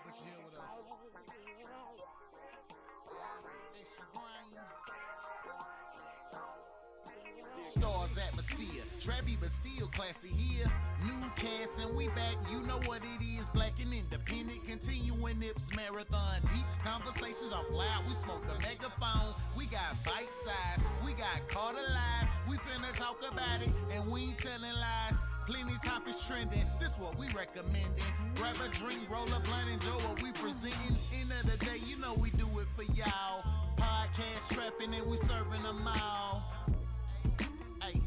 But you here with us. Extra grain. Stars atmosphere, Trappy but still classy here. New cast and we back, you know what it is. Black and independent, continuing Nips marathon. Deep conversations off loud, we smoke the megaphone. We got bite size, we got caught alive. We finna talk about it and we ain't telling lies. Plenty topics trending, this what we recommending. Grab a drink, roll a blunt, enjoy what we presenting. End of the day, you know we do it for y'all. Podcast trapping and we serving them all. Hey.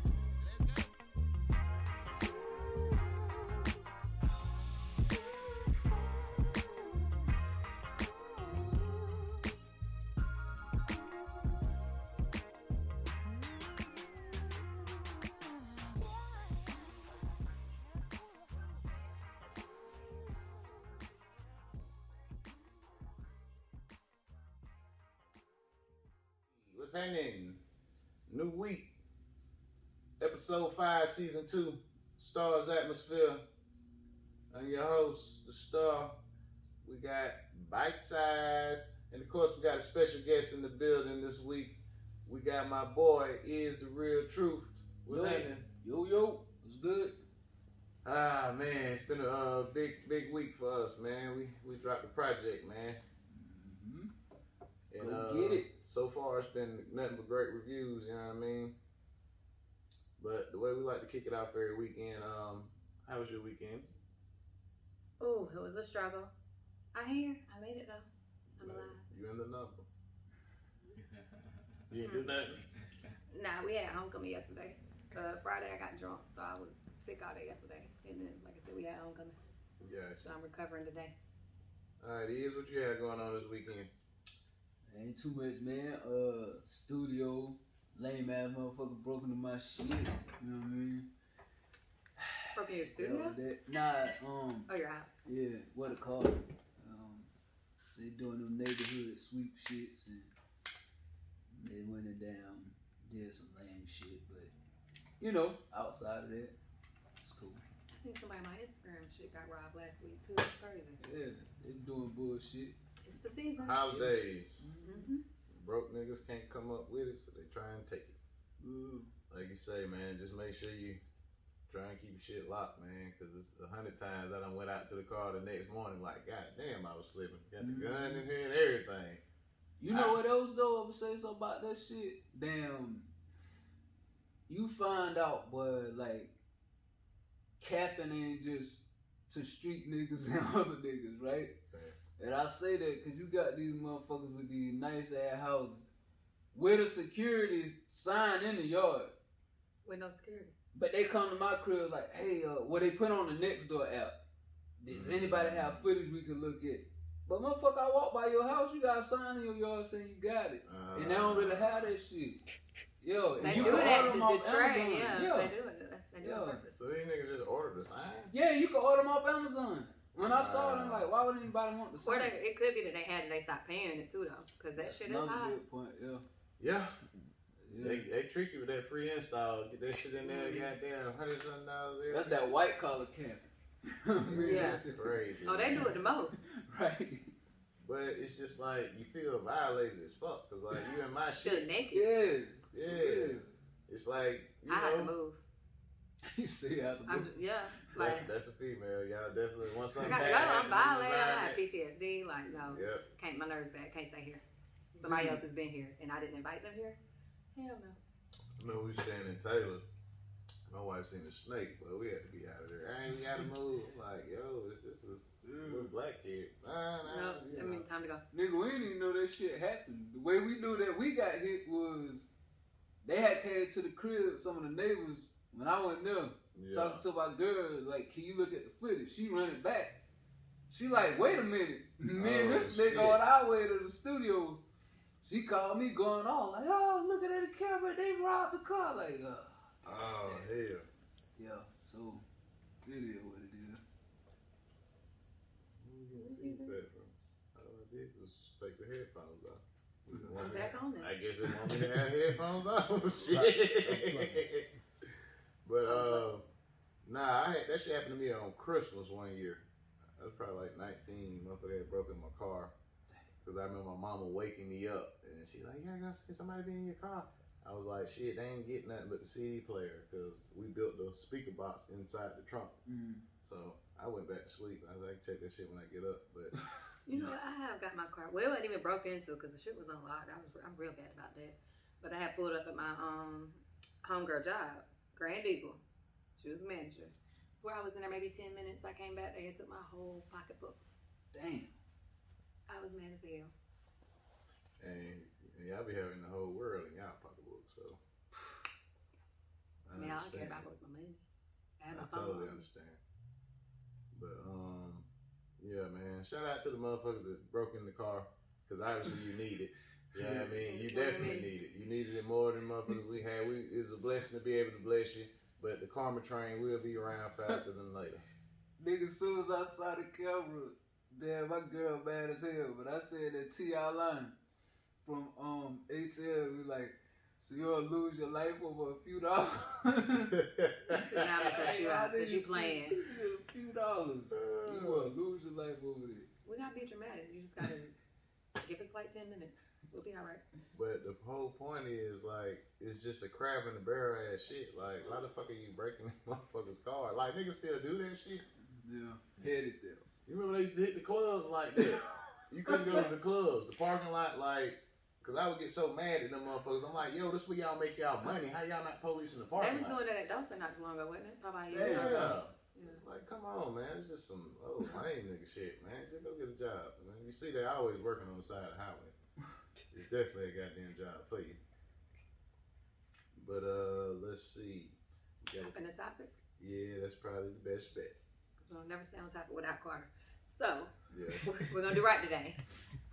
What's happening? New week. Episode 5, Season 2, Stars Atmosphere. I'm your host, The Star. We got Bite Size. And of course, we got a special guest in the building this week. We got my boy, Istherealtruth. What's happening? Yo, what's good? Ah, man, it's been a big week for us, man. We dropped the project, man. And Go get it. So far, it's been nothing but great reviews, you know what I mean? But the way we like to kick it off every weekend, how was your weekend? Oh, it was a struggle. I made it though. I'm alive. You in the number. You didn't do nothing? Nah, we had homecoming yesterday. Friday I got drunk, so I was sick all day yesterday. And then, like I said, we had homecoming. Yeah. So I'm recovering today. All right, Iz, what you had going on this weekend? Ain't too much, man. Studio, lame ass motherfucker broke into my shit. You know what I mean? Broke in your studio? Nah, Oh, you're out. yeah, what it called? They doing them neighborhood sweep shits and they went it down, did some lame shit, but you know, outside of that, it's cool. I seen somebody on my Instagram shit got robbed last week too. It's crazy. Yeah, they doing bullshit. It's the season. Holidays. Mm-hmm. Broke niggas can't come up with it, so they try and take it. Ooh. Like you say, man, just make sure you try and keep shit locked, man, because it's 100 times I done went out to the car the next morning like, God damn, I was slipping. Got the gun in here and everything. You know what else though? I would say something about that shit. Damn, you find out, boy, like capping ain't just to street niggas and other niggas, right? Thanks. And I say that because you got these motherfuckers with these nice ass houses with a security sign in the yard, With no security. but they come to my crib like, hey, what they put on the Nextdoor app. Does anybody have footage we can look at? But motherfucker, I walk by your house, you got a sign in your yard saying you got it. And they don't really have that shit. Yo, They you do can that order them to off deter, Amazon. yeah. They do it. They do it on purpose. So these niggas just ordered the sign? Yeah, you can order them off Amazon. When I saw them, like, why would anybody want the Or sign? it could be that they had it, they stopped paying it too though, because that shit is Another high. good point, yeah. Yeah. Yeah. They trick you with that free install. Get that shit in there, goddamn, $100-something there. That's that white collar camping. Yeah. That's crazy. Oh, they do it the most. Right. But it's just like, you feel violated as fuck, because like, you in my Still shit. naked. Yeah. It's like, you I had to know. move. You see how the Like That's a female. Y'all definitely want I something got to bad go. happen I'm in the violated. I have environment. PTSD. Like no, Yep. can't. My nerves bad. Can't stay here. Somebody else has been here, and I didn't invite them here. Hell no. I remember we was staying in Taylor. My wife seen a snake, but we had to be out of there. I ain't gotta move. I'm like, yo, it's just a little black kid. No, I mean, time to go. Nigga, we didn't even know that shit happened. The way we knew that we got hit was they had came to the crib, some of the neighbors, when I went there, talking to my girl, like, can you look at the footage? She running back. She like, wait a minute. Me and this nigga on our way to the studio. She called me going on, like, oh, look at the camera, they robbed the car. Like, Oh, hell. yeah, so, it is what it is. All I did was take the headphones off. I'm back on there. I guess they want me to have headphones on. Shit. But nah, that shit happened to me on Christmas one year. I was probably like 19. Motherfucker had broken my car. Because I remember my mama waking me up. And she like, yeah, I gotta see somebody be in your car. I was like, shit, they ain't getting nothing but the CD player. Because we built the speaker box inside the trunk. So I went back to sleep. I was like, check that shit when I get up. But you know what? I have got my car. Well, it wasn't even broke into because the shit was unlocked. I'm real bad about that. But I had pulled up at my homegirl job, Grand Eagle. She was a manager. Swear I was in there maybe 10 minutes. I came back. They had took my whole pocketbook. Damn. I was mad as hell. and y'all be having the whole world in y'all pocketbook, so I mean, all I care about was my money. I totally understand. But yeah, man. Shout out to the motherfuckers that broke in the car, because obviously you need it. You know what I mean? You definitely need it. You needed it more than motherfuckers we had. It's a blessing to be able to bless you, but the karma train will be around faster than later. Nigga, as soon as I saw the camera, damn, my girl mad as hell. But I said that T.I. line from ATL, we like, so you'll lose your life over a few dollars. Now because you playing. A few dollars. You will lose your life over there. We gotta be dramatic. You just gotta give us like 10 minutes. We'll be alright. But the whole point is, like, it's just a crab in the barrel ass shit. Like, why the fuck are you breaking motherfuckers' car? Like, niggas still do that shit? Yeah, headed there. You remember they used to hit the clubs like that? You couldn't go to the clubs. The parking lot, like, because I would get so mad at them motherfuckers. I'm like, yo, this where y'all make y'all money. How y'all not police in the parking lot? They was doing that at Dawson not too long ago, wasn't it? About a year Yeah. Yeah. Like, come on, man. It's just some lame nigga shit, man. Just go get a job. Man. You see, they're always working on the side of the highway. It's definitely a goddamn job for you. But let's see. Open the topics. Yeah, that's probably the best bet. We'll never stay on topic without Carter. So Yeah. we're gonna do right today.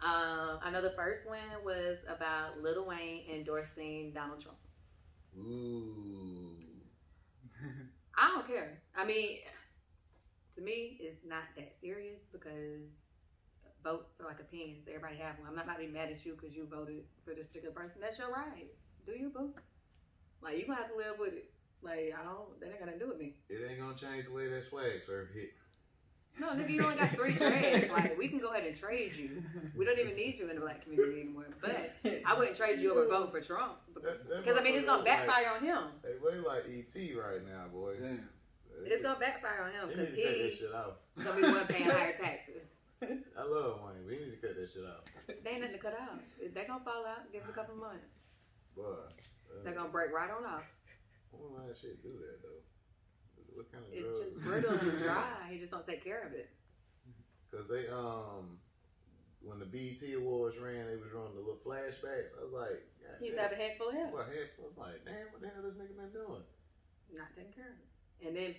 I know the first one was about Lil Wayne endorsing Donald Trump. Ooh. I don't care. I mean, to me, it's not that serious because votes are like opinions. Everybody have one. I'm not about to be mad at you because you voted for this particular person. That's your right. Do you, boo? Like, you gonna have to live with it. Like, that ain't gonna do with me. It ain't gonna change the way that swag serve hit. No, nigga, you only got 3 dreads. Like, we can go ahead and trade you. We don't even need you in the black community anymore. But I wouldn't trade you over voting for Trump. Because, I mean, it's gonna backfire on him. Hey, we like E.T. right now, boy. Damn. It's gonna backfire on him because he need to cut that shit out. gonna be the one paying higher taxes. I love Wayne. We need to cut that shit out. They ain't nothing to cut out. They gonna fall out. Give it a couple months. Boy. They're gonna break right on off. Why that shit do that though? What kind of It's drugs? just brittle and dry. He just don't take care of it. Cause they when the BET Awards ran, they was running the little flashbacks. I was like, He used to have a head full of hair. Well, I'm like, damn, what the hell this nigga been doing? Not taking care of it. And then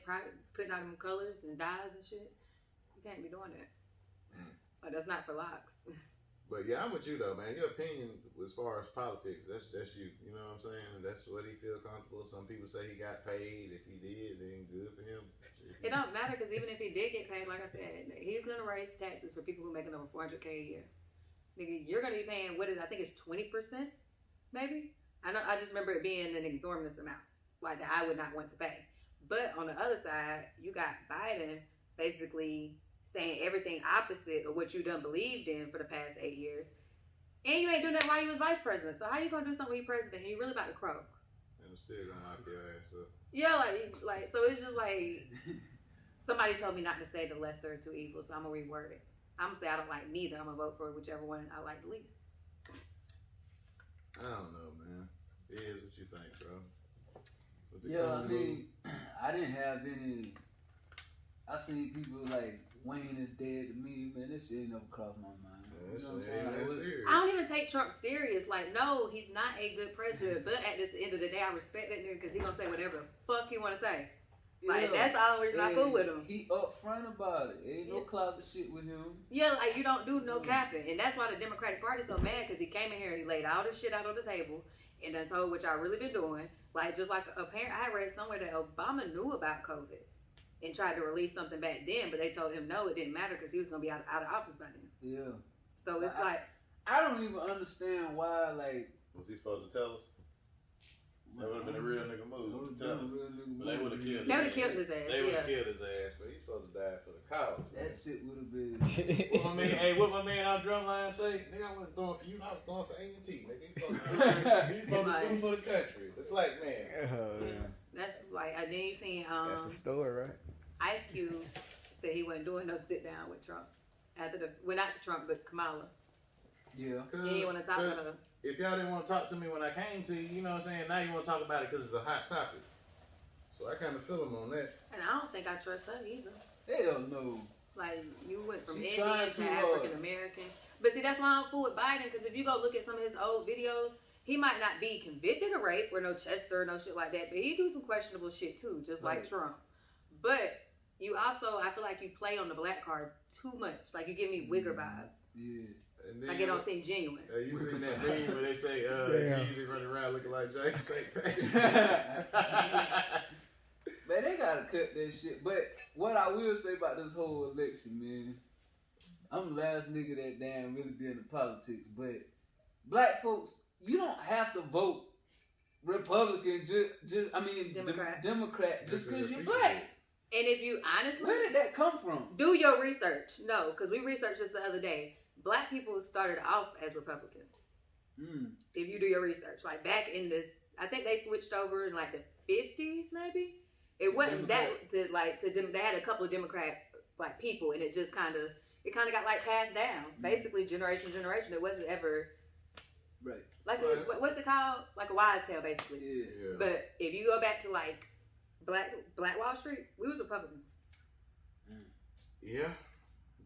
putting out them colors and dyes and shit. You can't be doing that. Like, that's not for locks. But yeah, I'm with you though, man. Your opinion as far as politics, that's you. You know what I'm saying? And that's what he feel comfortable. Some people say he got paid. If he did, then good for him. It don't matter because even if he did get paid, like I said, he's gonna raise taxes for people who making over $400K a year. Nigga, you're gonna be paying I think it's 20%, maybe. I just remember it being an exorbitant amount, like that I would not want to pay. But on the other side, you got Biden basically saying everything opposite of what you done believed in for the past 8 years. And you ain't doing that while you was vice president. So how you gonna do something when you president and you really about to croak? And I'm still gonna knock your ass up. Yeah, like so it's just like somebody told me not to say the lesser of two evils, so I'm gonna reword it. I'm gonna say I don't like neither. I'm gonna vote for whichever one I like the least. I don't know, man. It is what you think, bro. Yeah, I mean, I didn't have any. I seen people like Wayne is dead to me, man. This shit never crossed my mind. Yeah, You know what I'm saying? Like, I don't even take Trump serious. Like, no, he's not a good president. But at the end of the day, I respect that nigga because he gonna say whatever the fuck he wanna say. Like, that's the only reason I fool with him. He upfront about it. Ain't no closet shit with him. Yeah, like, you don't do no capping. And that's why the Democratic Party's so mad because he came in here and he laid all this shit out on the table and done told what y'all really been doing. Like, just like apparently, I read somewhere that Obama knew about COVID and tried to release something back then, but they told him no, it didn't matter because he was gonna be out of office by then. Yeah. So it's I don't even understand why. Like, was he supposed to tell us? That would have been a real nigga move to tell us. But they would have killed his ass. They would have killed his ass. They would have killed his ass, but he's supposed to die for the couch. That shit would have been. What my man out drumline say? Nigga, I wasn't throwing for you. I was throwing for A&T. Nigga, he's supposed to do for the country. The black man. That's like, and then you seen That's the story, right? Ice Cube said he wasn't doing no sit down with Trump after not Trump, but Kamala. Yeah. He didn't want to talk to her. If y'all didn't want to talk to me when I came to you, you know what I'm saying? Now you want to talk about it because it's a hot topic. So I kind of feel him on that. And I don't think I trust her either. Hell no. Like, you went from She Indian trying to too African American. But see, that's why I don't fool with Biden, because if you go look at some of his old videos, he might not be convicted of rape or no Chester or no shit like that, but he do some questionable shit too, just like Trump. But you also, I feel like you play on the black card too much. Like, you give me Wigger vibes. Yeah. And then, Like, it don't seem genuine. you seen that meme where they say, Jeezy running around looking like James St. Patrick? Man, they gotta cut that shit. But what I will say about this whole election, man, I'm the last nigga that damn really be into politics. But black folks, you don't have to vote Republican, Democrat just because you're black. And if you honestly, Where did that come from? do your research. No, because we researched this the other day. Black people started off as Republicans. If you do your research, like back in this, I think they switched over in like the 50s, maybe. It wasn't that to them. They had a couple of Democrat like people, and it just kind of got like passed down, basically generation to generation. It wasn't ever Right. like what's it called? Like a wise tale, basically. Yeah. But if you go back to like Black Wall Street, we was Republicans. Yeah,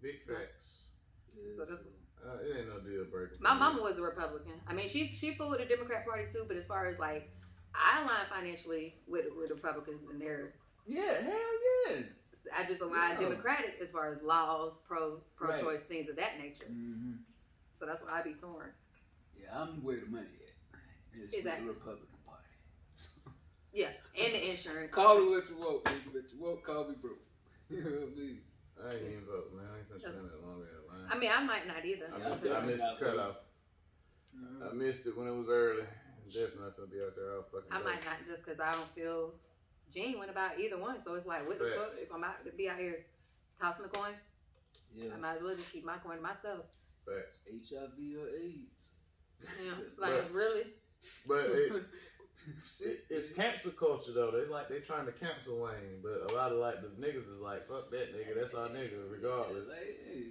big facts. So this, It ain't no deal breaker. my mama was a Republican. I mean, she fooled with the Democrat Party too, but as far as like, I align financially with Republicans and their. Yeah, hell yeah. I just align Democratic as far as laws, pro-choice, things of that nature. Mm-hmm. So that's why I be torn. Yeah, I'm where the money at. It's Exactly. the Republican Party. Yeah, and the insurance. Call me what you want, nigga. But you won't call me broke. You know what I mean? I ain't even vote, man. I ain't gonna spend that long at line. I mean, I might not either. I missed the cutoff. I missed it when it was early. Definitely not gonna be out there all fucking I day. might not just because I don't feel genuine about either one. So it's like, what the fuck? If I'm out to be out here tossing a coin, I might as well just keep my coin to myself. Facts. HIV or AIDS. Yeah, like really. But it's cancel culture though. They trying to cancel Wayne, but a lot of like the niggas is like, fuck that nigga. That's our nigga, regardless. Hey,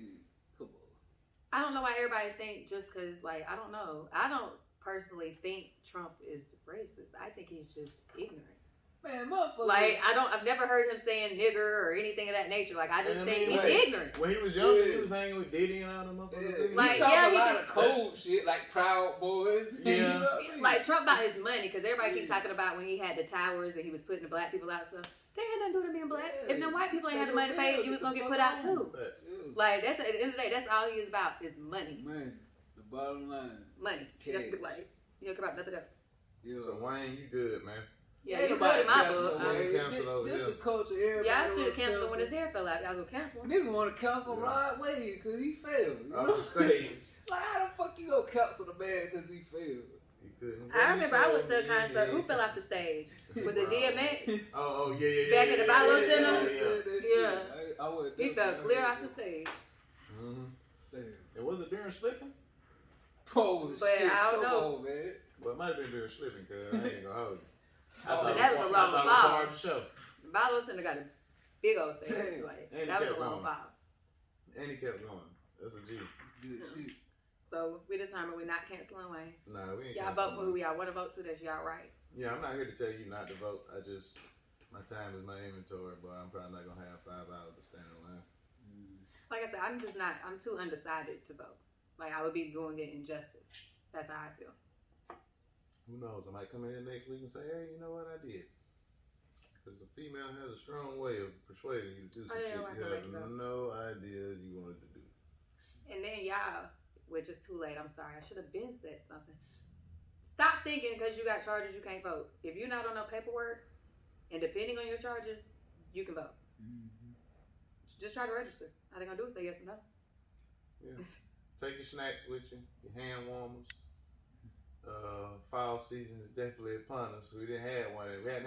come on. I don't know why everybody think just because, like, I don't know. I don't personally think Trump is racist. I think he's just ignorant. Man, motherfucker. Like, I've never heard him saying nigger or anything of that nature. Like, I just think he's ignorant. When he was younger, he was hanging with Diddy and all them motherfuckers. He Like, talk a lot of cold shit, like Proud Boys. Yeah. You know what I mean? Like, Trump about his money, because everybody keeps talking about when he had the towers and he was putting the black people out and stuff. They had nothing to do with being black. If them white people ain't had the money to pay, he was going to get put out too. Like, that's at the end of the day, that's all he is about is money. Man, the bottom line. Money. Cash. Like, you don't care about nothing else. Yeah. So Wayne, you good, man. Yeah, you good in my cancel book. Wayne. Cancel over This here. the culture. Everybody Yeah, I should have wanna canceled him when his hair fell out. Y'all gonna cancel him. Nigga want to cancel Rod Wade because he failed. You know? Off the stage. Like, how the fuck you gonna cancel the man because he failed? He couldn't. I remember I went to a concert. Who fell off the stage? Was it DMX? Oh, yeah. Back at the Bible Center? Yeah. I would. He fell clear off the stage. Mm-hmm. Damn. And was it during slipping? Oh, But shit. I don't Come know. on, man. Well, it might have been during slipping, cause I ain't gonna hold you. But that was a long I thought it was fall. part of the show. Bible Center got a big old stage. Damn. Like, And that he was a kept long going. fall. And he kept going. That's a G. Good shit. So we determined we're not canceling Wayne. Nah, we ain't. Y'all vote for who y'all want to vote to. That's y'all right. Yeah, I'm not here to tell you not to vote. My time is my inventory, but I'm probably not gonna have 5 hours to stand in line. Like I said, I'm too undecided to vote. Like, I would be doing it injustice. That's how I feel. Who knows? I might come in here next week and say, hey, you know what I did? Because a female has a strong way of persuading you to do some shit you have no idea you wanted to do. And then y'all, which is too late, I'm sorry, I should have been said something. Stop thinking because you got charges you can't vote. If you're not on no paperwork, and depending on your charges, you can vote. Mm-hmm. Just try to register. All they gonna do is say yes or no. Yeah. Take your snacks with you, your hand warmers. Fall season is definitely upon us. We hadn't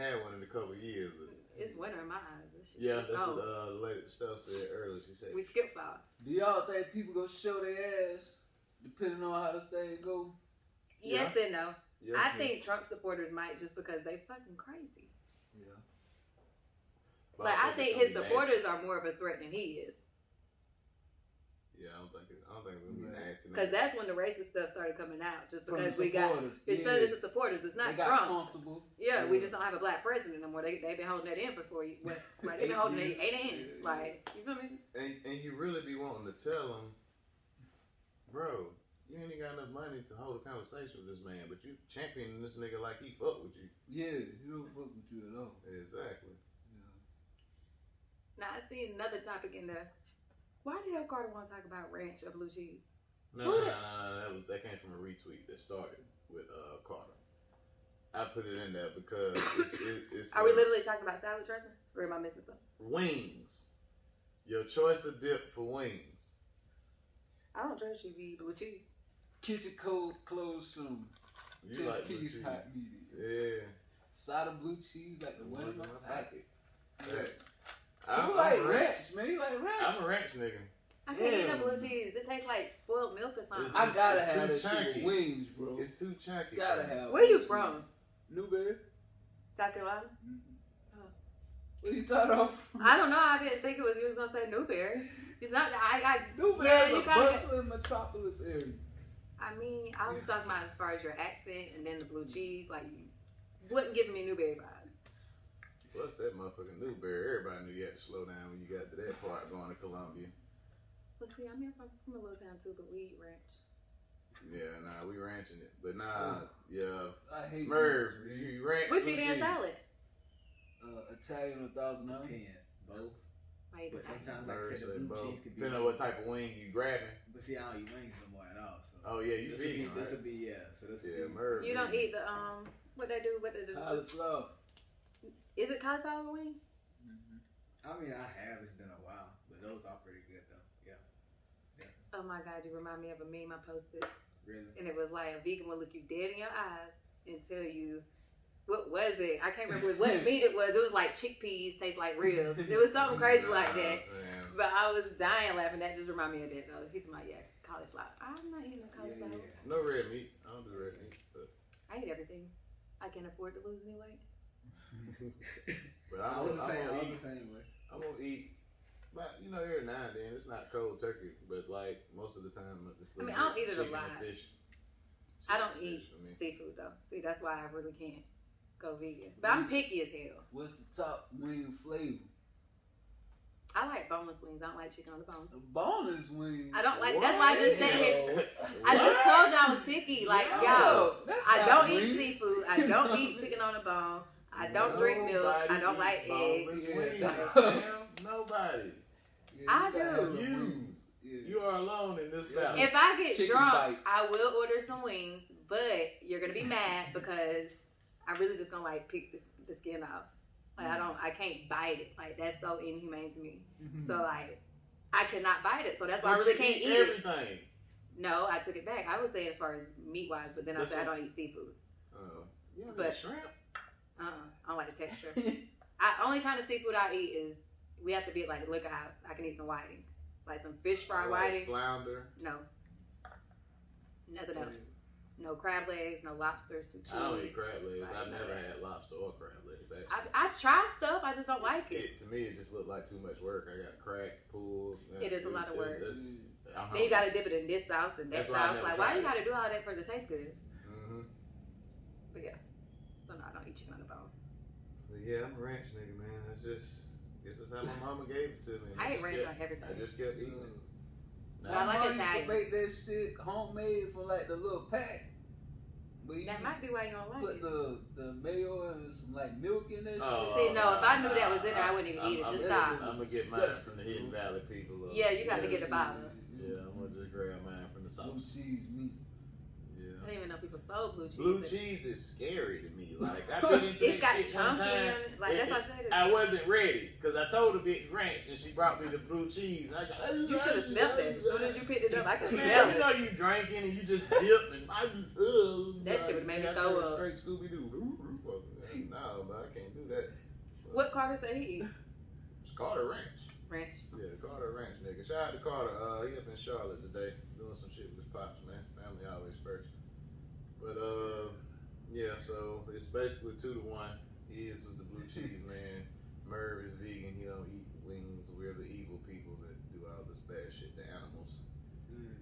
had one in a couple of years, but It's winter in my eyes. This shit Yeah, is that's cold. what the lady Steph said earlier. She said, We skip fall. Do y'all think people gonna show their ass depending on how this thing go? Yes and no. yeah, I think Trump supporters might just because they fucking crazy. Yeah. But I think his supporters are more of a threat than he is. Yeah, I don't think it's gonna be nasty. Because that's when the racist stuff started coming out. Just From because the we got supporters, it's the supporters. It's not they got Trump. comfortable. Yeah, we just don't have a black president anymore. They've been holding that in for 4 years. Like they've been holding it 8 in. Like, you feel me? And you really be wanting to tell him, bro, you ain't got enough money to hold a conversation with this man, but you championing this nigga like he fuck with you. Yeah, he don't fuck with you at all. Exactly. Yeah. Now I see another topic in there. Why the hell Carter want to talk about ranch or blue cheese? No, that came from a retweet that started with Carter. I put it in there because it's Are we literally talking about salad dressing, or am I missing something? wings. Your choice of dip for wings. I don't trust you if you eat blue cheese. Kitchen cold closed soon. You 10 like blue piece cheese? hot medium. Yeah. Side of blue cheese like the one in my pocket. Yeah. You like ranch, man. You like ranch. I'm a ranch nigga. I can't eat no Yeah. blue cheese. It tastes like spoiled milk or something. It's- I gotta it's have too that shit chunky. with wings, bro. It's too chunky. Gotta have. Where you blue from? cheese. Newberry. South Carolina? What you thought of? I don't know. I didn't think you was gonna say Newberry. It's not. Newberry Yeah, is you a kinda- bustling metropolis area. I mean, I was talking about as far as your accent and then the blue cheese. Like, you wasn't giving me Newberry vibes. Plus that motherfucking Newberry. Everybody knew you had to slow down when you got to that part going to Columbia. Let's see. I'm here from a little town too, but we eat ranch. Yeah, nah, we ranching it. But nah, yeah. I hate Merv, ranch, man. you ranch What blue you eat in cheese. salad? Italian 1,000 hours. Depends, both. Why you But decide? sometimes, like I Merv said, say the blue both. cheese could be. Depending on what type of wing you grabbing. But see, I don't eat wings no more at all. So. Oh yeah, you This vegan, will right? be yeah. So this will Yeah, be. Merv. You don't vegan. eat the what they do? What they do? Cauliflower. Is it cauliflower wings? I mean, I have. It's been a while, but those are pretty good though. Yeah, Oh my God, you remind me of a meme I posted, really. and it was like a vegan will look you dead in your eyes and tell you, what was it? I can't remember what meat it was. It was like chickpeas taste like ribs. It was something crazy like that. Man. But I was dying laughing. That just reminded me of that though. He's my cauliflower. I'm not eating no cauliflower. Yeah. No red meat. I don't do red meat. But, I eat everything. I can't afford to lose any weight. but I was the I'm same way. gonna eat. But you know, every now and then it's not cold turkey, but like most of the time it's I mean, I don't eat it a chicken lot. and fish. I don't Chicken and eat fish for me. seafood though. See, that's why I really can't go vegan. But I'm picky as hell. What's the top wing flavor? I like boneless wings. I don't like chicken on the bone. The boneless wings. I don't like. That's why I just said here. I just What? told you I was picky. Like, yo, that's I not don't eat wings. seafood. I don't eat chicken on the bone. I don't drink milk. I don't like eggs. Eggs. Nobody. Yeah, I you gotta do. have the You. wings. Yeah. You are alone in this Yeah. battle. If I get Chicken drunk, bites. I will order some wings. But you're gonna be mad because I really just gonna like pick the skin off. Like I can't bite it. Like that's so inhumane to me. So like I cannot bite it. So that's why I But really you can't eat it. everything. No, I took it back. I was saying as far as meat wise, but then I That's said I what- don't eat seafood. You don't But- eat shrimp? I don't like the texture. Only kind of seafood I eat is we have to be at like the liquor house. I can eat some whiting, like some fish fry I like whiting. flounder. No, nothing else. No crab legs, no lobsters. Too I don't chewy. eat crab legs. Like, I've no. never had lobster or crab legs. Actually. I try stuff. I just don't like it. To me, it just looked like too much work. I got to crack, pull. It is a lot of work. I'm Then you gotta dip it in this sauce and that That's why I sauce. never Like, why tried you it. gotta do all that for it to taste good? Mm-hmm. But yeah, so no, I don't eat chicken on the bone. But yeah, I'm a ranch nigga, man. That's just, guess that's how my mama gave it to me. I ate just ranch kept- on everything. I just kept eating it. But I like My mom used to Italian. make that shit homemade from like the little pack. But you That might be why you don't like put it. the mayo and some like milk in that Oh, See, no, if I knew that was in there, I wouldn't even I'm- eat it. I'm- Just I'm- stop. I'm gonna get mine from the Hidden Valley people. Yeah, you got to get the bottle. Yeah, I'm gonna just grab mine from the Blue sauce. cheese meat. I Yeah. didn't even know people sold blue cheese. Blue cheese is scary to me. Like I've been into It's this got shit one chunky time. and like that's why I said it. I wasn't ready because I told the bitch ranch and she brought me the blue cheese. And I got, You should have smelled it. As soon as you picked it up, I could Man, smell you it. know you drinking and you just dip and That shit would've made me I throw turned up. Straight Scooby Doo. No, but I can't do that. What Carter said he eat? It's Carter Ranch. Ranch. Yeah, Carter Ranch, nigga. Shout out to Carter. He up in Charlotte today doing some shit with his pops, man. Family always first. But yeah, so it's basically 2-1. His was the blue cheese man. Merv is vegan. He don't eat wings. We're the evil people that do all this bad shit to animals.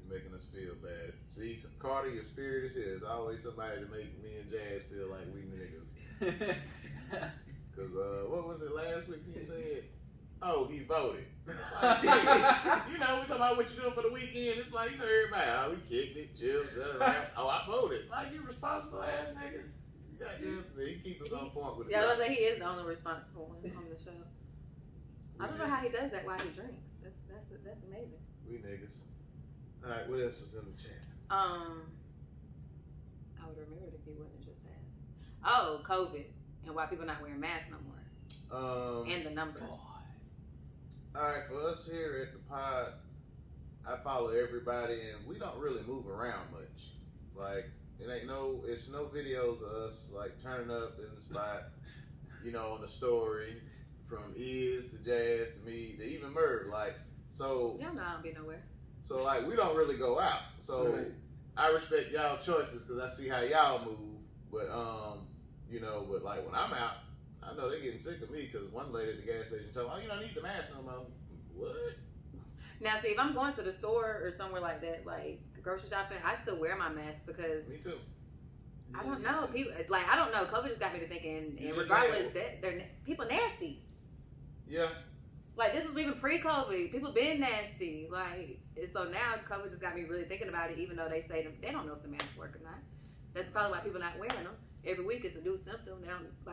Making us feel bad. See, Carter, your spirit is his. Always somebody to make me and Jazz feel like we niggas. Cause what was it last week? He said, "Oh, he voted." Like, you know, we talking about what you doing for the weekend. It's like, you know, everybody, oh, we kicked it, chilled, set it right. Oh, I voted. Like, you responsible ass nigga. Goddamn, he keep us on point with the Yeah, I was topics. like, he is the only responsible one on the show. I don't know how he does that while he drinks. That's amazing. We niggas. All right, what else is in the chat? I would remember it if he wouldn't have just asked. Oh, COVID and why people not wearing masks no more. And the numbers. All right, for us here at the pod, I follow everybody, and we don't really move around much. Like, it's no videos of us like turning up in the spot, you know, on the story, from Iz to Jazz to me to even Merv. Like, so. Y'all know I don't be nowhere. So like, we don't really go out. So Right. I respect y'all choices because I see how y'all move. But you know, but like when I'm out, I know they're getting sick of me because one lady at the gas station told me, "Oh, you don't need the mask no more." What? Now, see, if I'm going to the store or somewhere like that, like grocery shopping, I still wear my mask because Me too. I don't know. People like I don't know. COVID just got me to thinking, You and just regardless, that people nasty. Yeah. Like this was even pre-COVID. People been nasty. Like so now COVID just got me really thinking about it. Even though they say they don't know if the masks work or not. That's probably why people not wearing them. Every week it's a new symptom.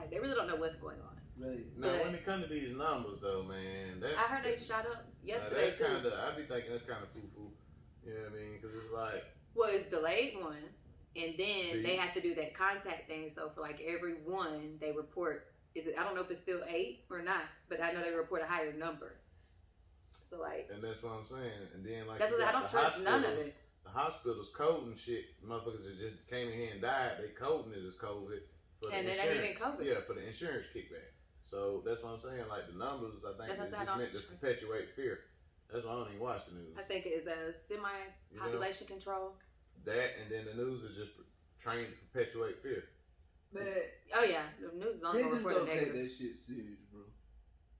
They really don't know what's going on. Right. Now But- when it comes to these numbers though, man, that's I heard they shot up yesterday that's too. kind of. I be thinking that's kind of foo-foo. You know what I mean? Because it's like. Well, it's delayed one, and then See? they have to do that contact thing. So for like every one, they report. I don't know if it's still 8 or not, but I know they report a higher number. So like. And that's what I'm saying. And then like. That's you what I got don't the trust none of hospitals. it. The hospitals coding shit. Motherfuckers that just came in here and died. They coding it as COVID for the And it insurance. ain't even COVID. Yeah, for the insurance kickback. So that's what I'm saying. Like the numbers, I think That's is what I just don't meant to trust. perpetuate fear. That's why I don't even watch the news. I think it is a semi-population control. That and then the news is just trained to perpetuate fear. Man, Oh yeah, the news is only gonna niggas report don't the take negative. that shit serious, bro.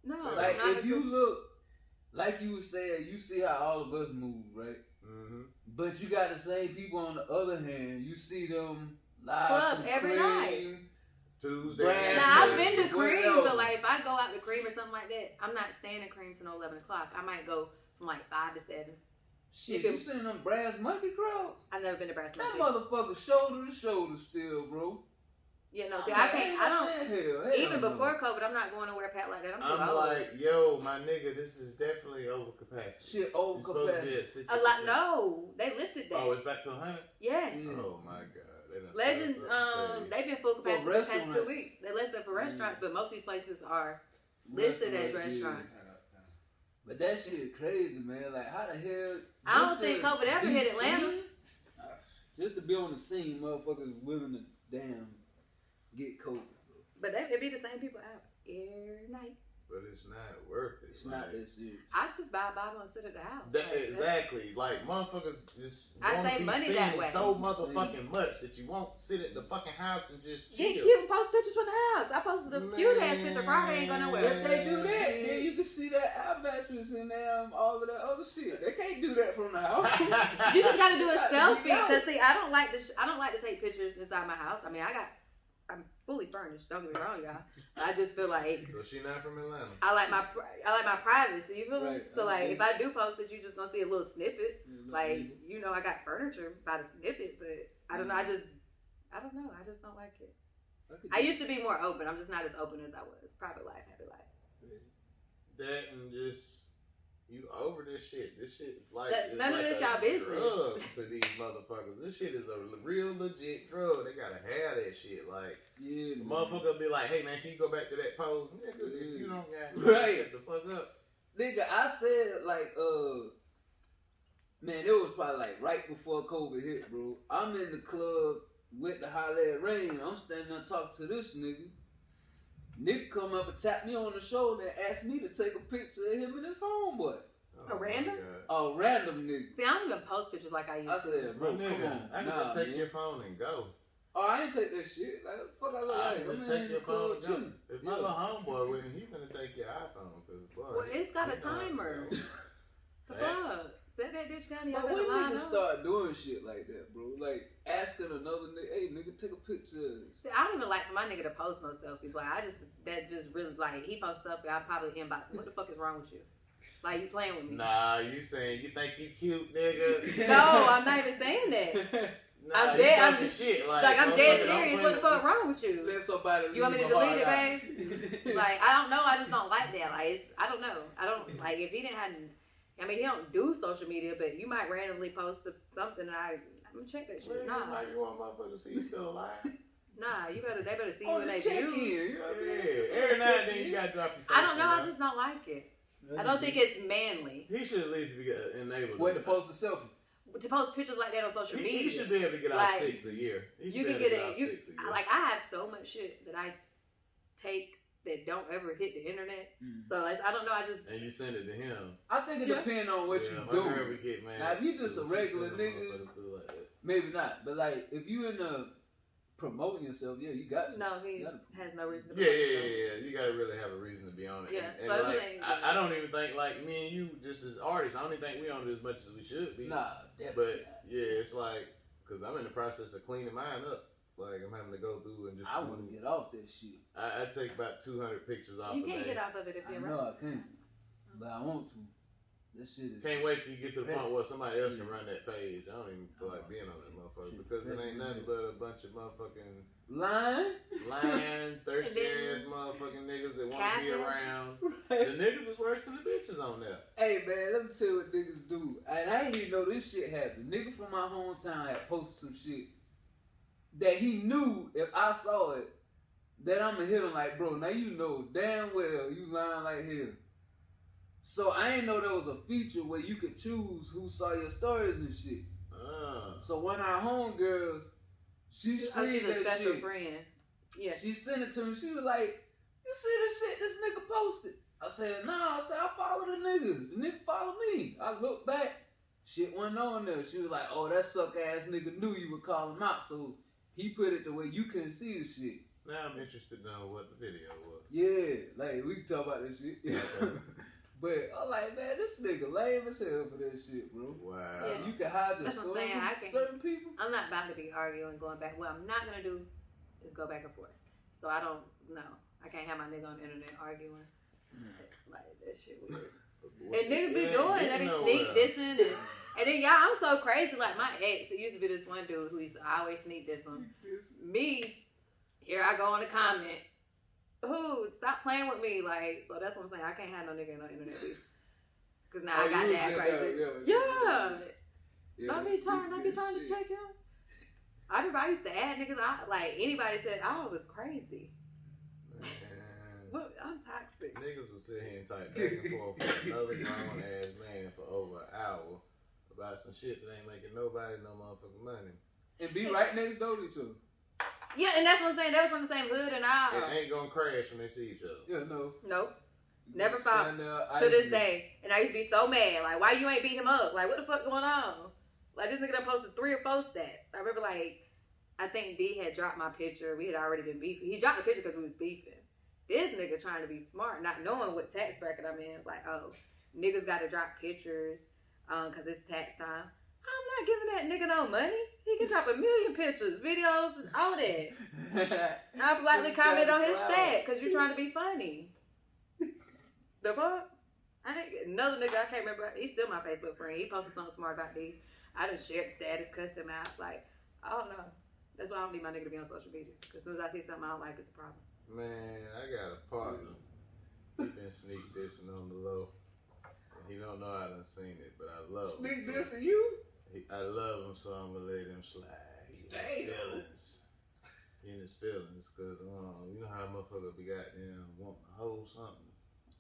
No, Like, not if you until- look, like you were saying, you see how all of us move, right? Mm-hmm. But you got the same people on the other hand. You see them live Club from every Cream. night. Tuesday. Brand Now I've Yeah, been to what Cream, else? but like if I go out to Cream or something like that, I'm not staying at Cream till 11 o'clock. I might go from like 5 to 7. Shit, If it- you seen them brass monkey crowds? I've never been to Brass That Monkey. motherfucker shoulder to shoulder still, bro. Yeah, no, I'm see, I like, can't. I don't. Hell Even no. before COVID, I'm not going to wear a pat like that. I'm too I'm old. like, yo, my nigga, this is definitely over capacity. Shit, over It's supposed to be capacity. at 60%. A lot. No, they lifted that. Oh, it's back to 100. Yes. Yeah. Oh my god. They done Legends, set us up today. they've been full capacity for the past 2 restaurants. weeks. They left it for restaurants, but most of these places are listed as restaurants. But that shit crazy, man. Like, how the hell? I don't just think to COVID ever be hit Atlanta. seen, just to be on the scene, motherfuckers willing to damn get COVID. But it'd be the same people out every night. But it's not worth it. It's not that serious. I just buy a bottle and sit at the house. That, Like, exactly. Like motherfuckers just I want to save be money seen that way. so motherfucking much that you won't sit at the fucking house and just chill. Get cute and post pictures from the house. I posted a cute ass picture. Friday ain't going nowhere. If they do that, then you can see that air mattress and all of that other shit. They can't do that from the house. You just gotta do a Gotta be selfie. out. Cause see, I don't like to take pictures inside my house. I mean, I'm fully furnished. Don't get me wrong, y'all. I just feel like So she not from Atlanta. I like my privacy. You feel me? Right. So like, Okay. if I do post it, you just gonna see a little snippet. Like, you know, I got furniture by the snippet, but I don't know. I don't know. I just don't like it. I used to be more open. I'm just not as open as I was. Private life, happy life. That and just you over this shit. This shit is like That- it's none of like this a y'all business. drug to these motherfuckers. This shit is a real legit drug. They gotta have that shit. Like Yeah, the man. motherfucker be like, "Hey man, can you go back to that pose?" Nigga, if you don't got Right. shut the fuck up. Nigga, I said like, man, it was probably like right before COVID hit, bro. I'm in the club with the Holla at Rain. I'm standing there talking to this nigga. Nick come up and tap me on the shoulder and ask me to take a picture of him and his homeboy. A random? A random nigga. See, I don't even post pictures like I used to. I said, bro, come on. I can just take your phone and go. Oh, I ain't take that shit. Like, fuck, I look I like. can just take your phone and go. If my little homeboy with me, he finna take your iPhone, cause boy. Well, it's got a timer. The fuck? Set that bitch down. But when niggas start doing shit like that, bro, like asking another nigga, hey, nigga, take a picture of this. See, I don't even like for my nigga to post no selfies. Like, that just really, like, he posts stuff, I probably inbox him. What the fuck is wrong with you? Like, you playing with me? Nah, you saying you think you cute, nigga? No, I'm not even saying that. Nah, I'm dead. I'm shit. Like I'm dead serious. What the fuck wrong with you? Let somebody. You want me to delete it, babe? Like, I don't know. I just don't like that. Like, I don't know. I don't like if he didn't have. I mean, he don't do social media, but you might randomly post something, and I'm gonna check that shit. Nah, you want motherfucker to see you still alive? nah. They better see you On in the their check-in, views. you know what I mean? Yeah, every now and then you gotta drop your face. I don't know. I just don't like it. I don't think it's manly He should at least be enabled. What, to post a selfie? to post pictures like that on social media. He should be able to get out Like, 6 a year. You can get it. Like, I have so much shit that I take that don't ever hit the internet. So like, I don't know. I just And you send it to him. I think it depends on what you my do. girl would get mad. Now, if you just a She regular send them nigga, motherfuckers through like that. maybe not. But like, if you in the promoting yourself, yeah, you got to. no. He has no reason to. Yeah. You gotta really have a reason to be on it. Yeah, And so that's like, the thing. I don't even think like me and you just as artists. I don't even think we on it as much as we should be. Nah, definitely. But yeah, it's like because I'm in the process of cleaning mine up. Like I'm having to go through and just. I want to get off that shit. I take about 200 pictures off. You a can't day. get off of it if I you're know right. I can't, but I want to. That shit is. Can't wait till you get to the point Best. where somebody else can run that page. I don't even feel like being on that motherfucker because it ain't nothing but a bunch of motherfucking lying, thirsty And then ass motherfucking niggas that want to be capping. around. The niggas is worse than the bitches on there. Hey man, let me tell you what niggas do. And I didn't even know this shit happened. Nigga from my hometown had posted some shit that he knew if I saw it, that I'ma hit him like, bro, now you know damn well you lying like hell. So I ain't know there was a feature where you could choose who saw your stories and shit. So one of our homegirls, she screened She's a that special shit. friend. Yeah. She sent it to me. She was like, "You see this shit this nigga posted?" I said, "Nah." I said, "I follow the nigga. The nigga follow me." I looked back, shit wasn't on there. She was like, "Oh, that suck ass nigga knew you would call him out, so he put it the way you couldn't see the shit." Now I'm interested to know what the video was. Yeah, like we can talk about this shit. But I'm like, man, this nigga lame as hell for that shit, bro. Wow. Yeah. You can hide your That's what I'm story saying. I with can- certain people. I'm not about to be arguing, going back. What I'm not gonna do is go back and forth. So I don't know. I can't have my nigga on the internet arguing. Like that shit weird. And niggas be doing, they be sneak dissing and then y'all, I'm so crazy. Like my ex, it used to be this one dude who used to always sneak diss him. Me, here I go on the comment. Who? Stop playing with me. Like, so that's what I'm saying. I can't have no nigga in no internet beef. Cause now I got you that said crazy. that, Yeah. Don't be trying to check him. I used to add niggas. Like anybody said, "Oh, it was crazy." Man. What? I'm toxic. Niggas will sit here and type back and forth with another grown ass man for over an hour about some shit that ain't making nobody no motherfucking money. And be right next door to each other. Yeah, and that's what I'm saying. They was from the same hood, and It ain't gonna crash when they see each other. Yeah, no. Nope. Never Stand fought there, to this day. And I used to be so mad. Like, why you ain't beat him up? Like, what the fuck going on? Like, this nigga done posted 3 or 4 stats. I remember, like, I think D had dropped my picture. We had already been beefing. He dropped the picture because we was beefing. This nigga trying to be smart, not knowing what tax bracket I'm in. It's like, oh, niggas got to drop pictures because it's tax time. I'm not giving that nigga no money. He can drop 1 million pictures, videos, all that. I politely comment on his stat because you're trying to be funny. The fuck? Another nigga, I can't remember. He's still my Facebook friend. He posted something smart about D. I done shared status, cussed him out. Like, I don't know. That's why I don't need my nigga to be on social media. Because as soon as I see something I don't like, it's a problem. Man, I got a partner. He been sneak dissing on the low. He don't know I done seen it, but I love him. Sneak so dissing you? I love him, so I'm gonna let him slide. He in his feelings. He in his feelings, cause you know how a motherfucker be goddamn wanting to hold something.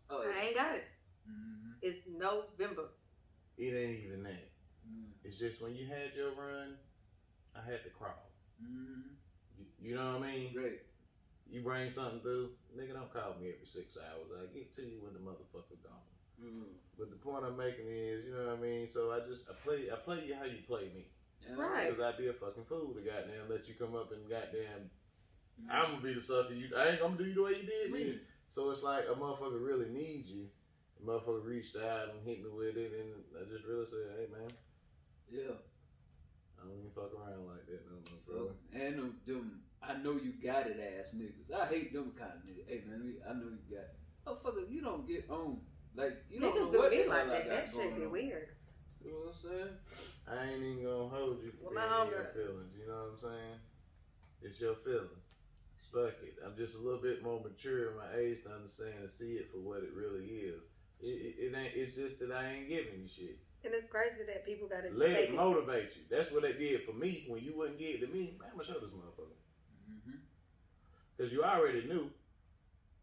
Oh, I ain't got it. Mm-hmm. It's November. It ain't even that. It's just when you had your run, I had to crawl. Mm-hmm. You know what I mean? Right. You bring something through, nigga, don't call me every 6 hours. I get to you when the motherfucker gone. But the point I'm making is, you know what I mean? So I play you how you play me. Right. Because I'd be a fucking fool to goddamn let you come up and goddamn, I'm gonna be the sucker. I ain't gonna do you the way you did me. So it's like a motherfucker really needs you. The motherfucker reached out and hit me with it, and I just really said, hey man. Yeah. I don't even fuck around like that no more, bro. And them I know you got it ass niggas. I hate them kind of niggas. Hey man, I know you got it. Motherfucker, you don't get on. Like, you don't niggas know what do me the like hell I that. got That shit going be on. weird. You know what I'm saying? I ain't even gonna hold you for Well, my being in your homegirl- feelings. You know what I'm saying? It's your feelings. Fuck it. I'm just a little bit more mature in my age to understand and see it for what it really is. It ain't. It's just that I ain't giving you shit. And it's crazy that people gotta Let take it motivate you. That's what they did for me when you wouldn't get it to me. Man, I'm gonna show this motherfucker. Because you already knew.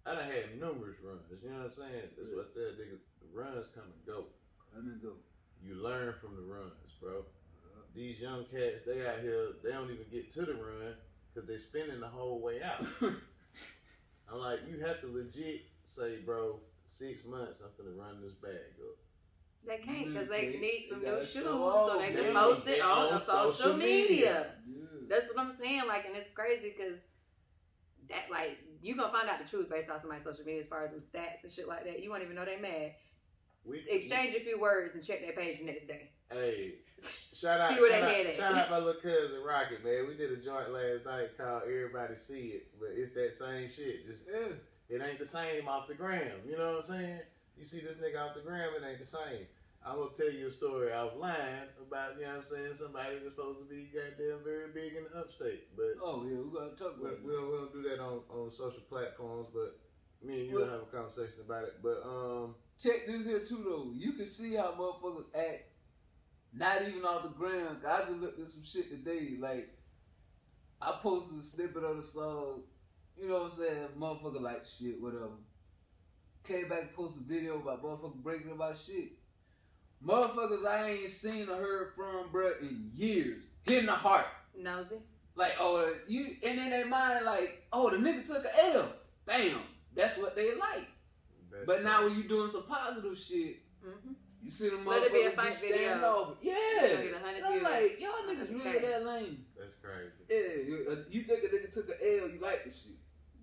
I done had numerous runs. You know what I'm saying? That's what I tell niggas. The runs come and go. Come and go. You learn from the runs, bro. These young cats, they out here, they don't even get to the run because they spinning the whole way out. I'm like, you have to legit say, bro, 6 months, I'm finna run this bag up. They can't because they need some They new gotta shoes show off. so they They can post need it it on on social social media. media. Yeah. That's what I'm saying. Like, and it's crazy because that, like, you gonna find out the truth based on somebody's social media as far as some stats and shit like that. You won't even know they mad. Exchange a few words and check their page the next day. Hey, shout out my little cousin Rocket, man. We did a joint last night called Everybody See It, but it's that same shit. Just it ain't the same off the gram. You know what I'm saying? You see this nigga off the gram, it ain't the same. I'm gonna tell you a story offline about, you know what I'm saying, somebody that's supposed to be goddamn very big in the upstate. But oh yeah, we gotta talk about it. we don't do that on social platforms, but me and you will have a conversation about it. But check this here too though. You can see how motherfuckers act not even off the ground. I just looked at some shit today. Like, I posted a snippet of the song. You know what I'm saying? Motherfucker like shit, whatever. Came back and posted a video about motherfucker breaking about shit. Motherfuckers I ain't seen or heard from, bruh, in years. Hitting the heart. Nosy. Like, oh, you, and in their mind, like, oh, the nigga took a L. Bam. That's what they like. But now when you doing some positive shit, you see them Let it be a motherfuckers fight just stand video. off. Yeah. Get 100 I'm views. like, y'all niggas really Okay. that lame. that's crazy. Yeah, you think a nigga took a L, you like the shit.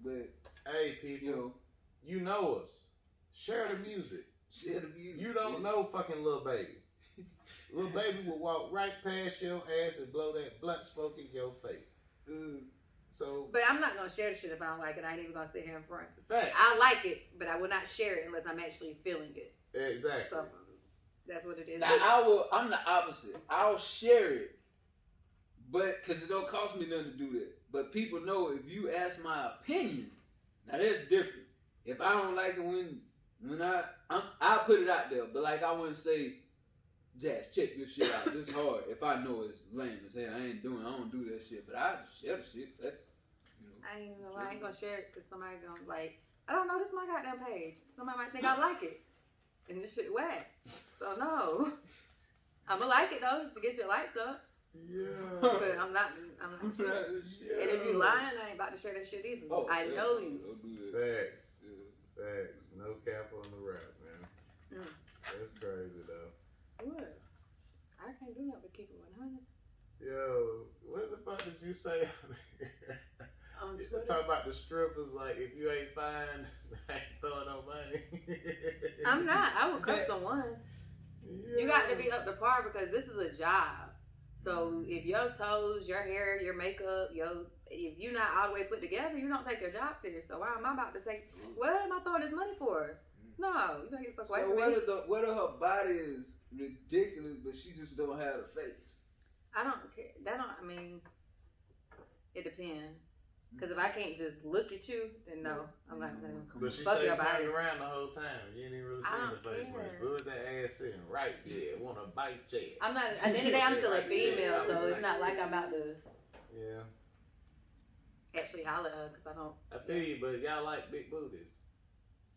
But, Hey, people, you know us. Share the music. share the music. You don't know fucking Lil Baby. Lil Baby will walk right past your ass and blow that blunt smoke in your face. So, But I'm not gonna share the shit if I don't like it. I ain't even gonna sit here in front. facts. I like it, but I will not share it unless I'm actually feeling it. Exactly. So that's what it is. Now, I'm the opposite. I'll share it, but because it don't cost me nothing to do that. But people know if you ask my opinion, now that's different. If I don't like it when I put it out there, but like I wouldn't say, Jazz, check this shit out. This hard. If I know it's lame as hell, I don't do that shit. But I share the shit. You know. I ain't gonna share it because somebody gonna like, I don't know, this is my goddamn page. Somebody might think I like it. And this shit whack. So no. I'ma like it though to get your likes up. Yeah. But I'm not sure. And if you lying, I ain't about to share that shit either. Oh, I know you. Don't do that. Facts. Facts. No cap on the rap, man. That's crazy, though. What? I can't do nothing but keep it 100. Yo, what the fuck did you say? On You Twitter. talk about the strippers, like, if you ain't fine, I ain't throwing no money. I'm not. I will cut some once. You got to be up to par because this is a job. So if your toes, your hair, your makeup, if you're not all the way put together, you don't take your job serious. So why am I about to take? What am I throwing this money for? No, you don't get the fuck away So from me. what are her body is ridiculous, but she just don't have the face. I don't care. I mean, it depends. Because if I can't just look at you, then no, I'm not going to But she fuck stayed your body. turned around the whole time. You ain't even really I seen don't the face care. much. But with that ass sitting right there, want to bite you. I'm not. At the end of the day, I'm still a female, so it's not like I'm about to Yeah. actually holler at her because I don't. I feel you, but y'all like big booties.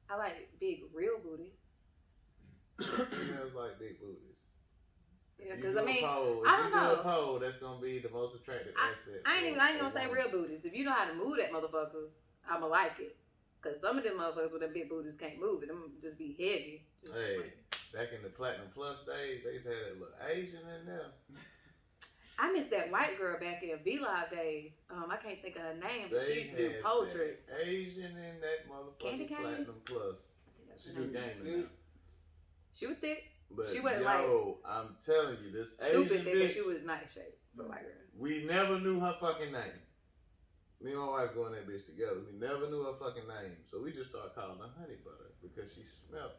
I like big, real booties. Females like big booties. Yeah, If because you I do a mean, poll, I if don't you do know. a poll, that's gonna be the most attractive asset. I ain't for gonna a say woman. real booties. If you know how to move that motherfucker, I'ma like it. Cause some of them motherfuckers with them big booties can't move it. Them just be heavy. Just Hey, like, back in the Platinum Plus days, they used to have that little Asian in there. I miss that white girl back in V-Live days. I can't think of her name, but she used to do had poetry. that Asian in that Candy motherfucking cane? Platinum Plus. She was gaming now. She was thick. But She wasn't I'm telling you, this stupid Asian thick, bitch, but she was nice shape for a white girl. we never knew her fucking name. Me and my wife going that bitch together. We never knew her fucking name. So we just started calling her Honey Butter because she smelled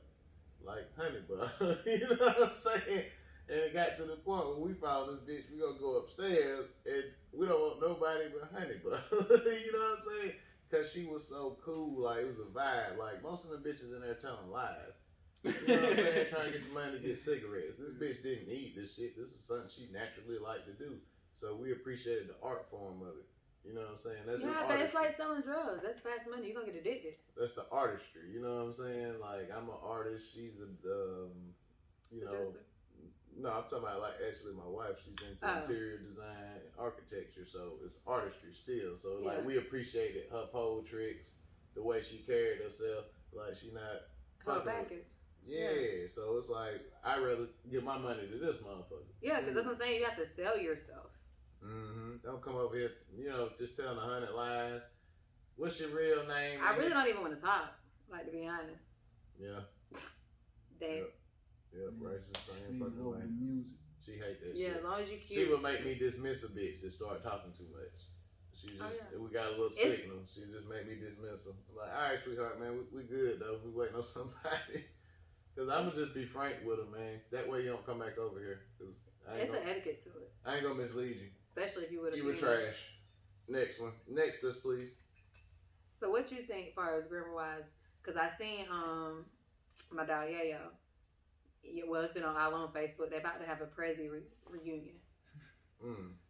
like honey butter. You know what I'm saying? And it got to the point when we found this bitch, we gonna go upstairs and we don't want nobody but Honey Butter. You know what I'm saying? Because she was so cool. Like, it was a vibe. Like, most of the bitches in there telling lies. You know what I'm saying? Trying to get some money to get cigarettes. This bitch didn't need this shit. This is something she naturally liked to do. So we appreciated the art form of it. You know what I'm saying? That's Yeah, but it's like selling drugs. That's fast money. You're gonna get addicted. That's the artistry. You know what I'm saying? Like, I'm an artist. She's a, you know. Seducer. No, I'm talking about, like, actually my wife. She's into interior design and architecture. So it's artistry still. So, like, we appreciated her pole tricks, the way she carried herself. Like, she not Whole fucking package. Yeah, so it's like, I'd rather give my money to this motherfucker. Yeah, because that's what I'm saying. You have to sell yourself. Mm-hmm. Don't come over here, just telling 100 lies. What's your real name? I really don't even want to talk, like, to be honest. Yeah. Dance. Yeah, Rachel's saying Speaking fucking over way. the music. She hate that Yeah, shit. as long as you She cute. would make me dismiss a bitch that start talking too much. She just, we got a little signal. She just make me dismiss her. I'm like, all right, sweetheart, man, we good though. We waiting on somebody. Cause I'm gonna just be frank with her, man. That way you don't come back over here. Cause It's an etiquette to it. I ain't gonna mislead you. Especially if you would have. You were trash. Next one. Next us, please. So what you think, far as grammar wise? Cause I seen my dog Yayo. Yeah, well, it's been all on Facebook. They're about to have a Prezi reunion,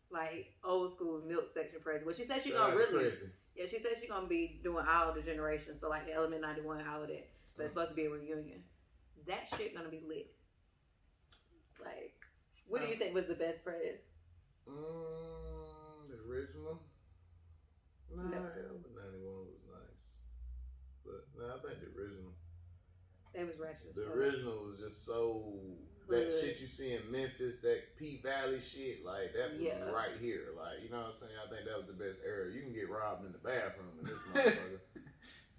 like old school milk section Prezi. Well, she said she's gonna really. Yeah, she said she's gonna be doing all the generations. So like the Element 91, all of that. But it's supposed to be a reunion. That shit gonna be lit. Like, what do you think was the best Prezi? The original. Nah, No. Element 91 was nice, but I think the original. They was ratchet as The fuck. original was just so that shit you see in Memphis, that P Valley shit, like that was right here. Like, you know what I'm saying? I think that was the best era. You can get robbed in the bathroom in this motherfucker.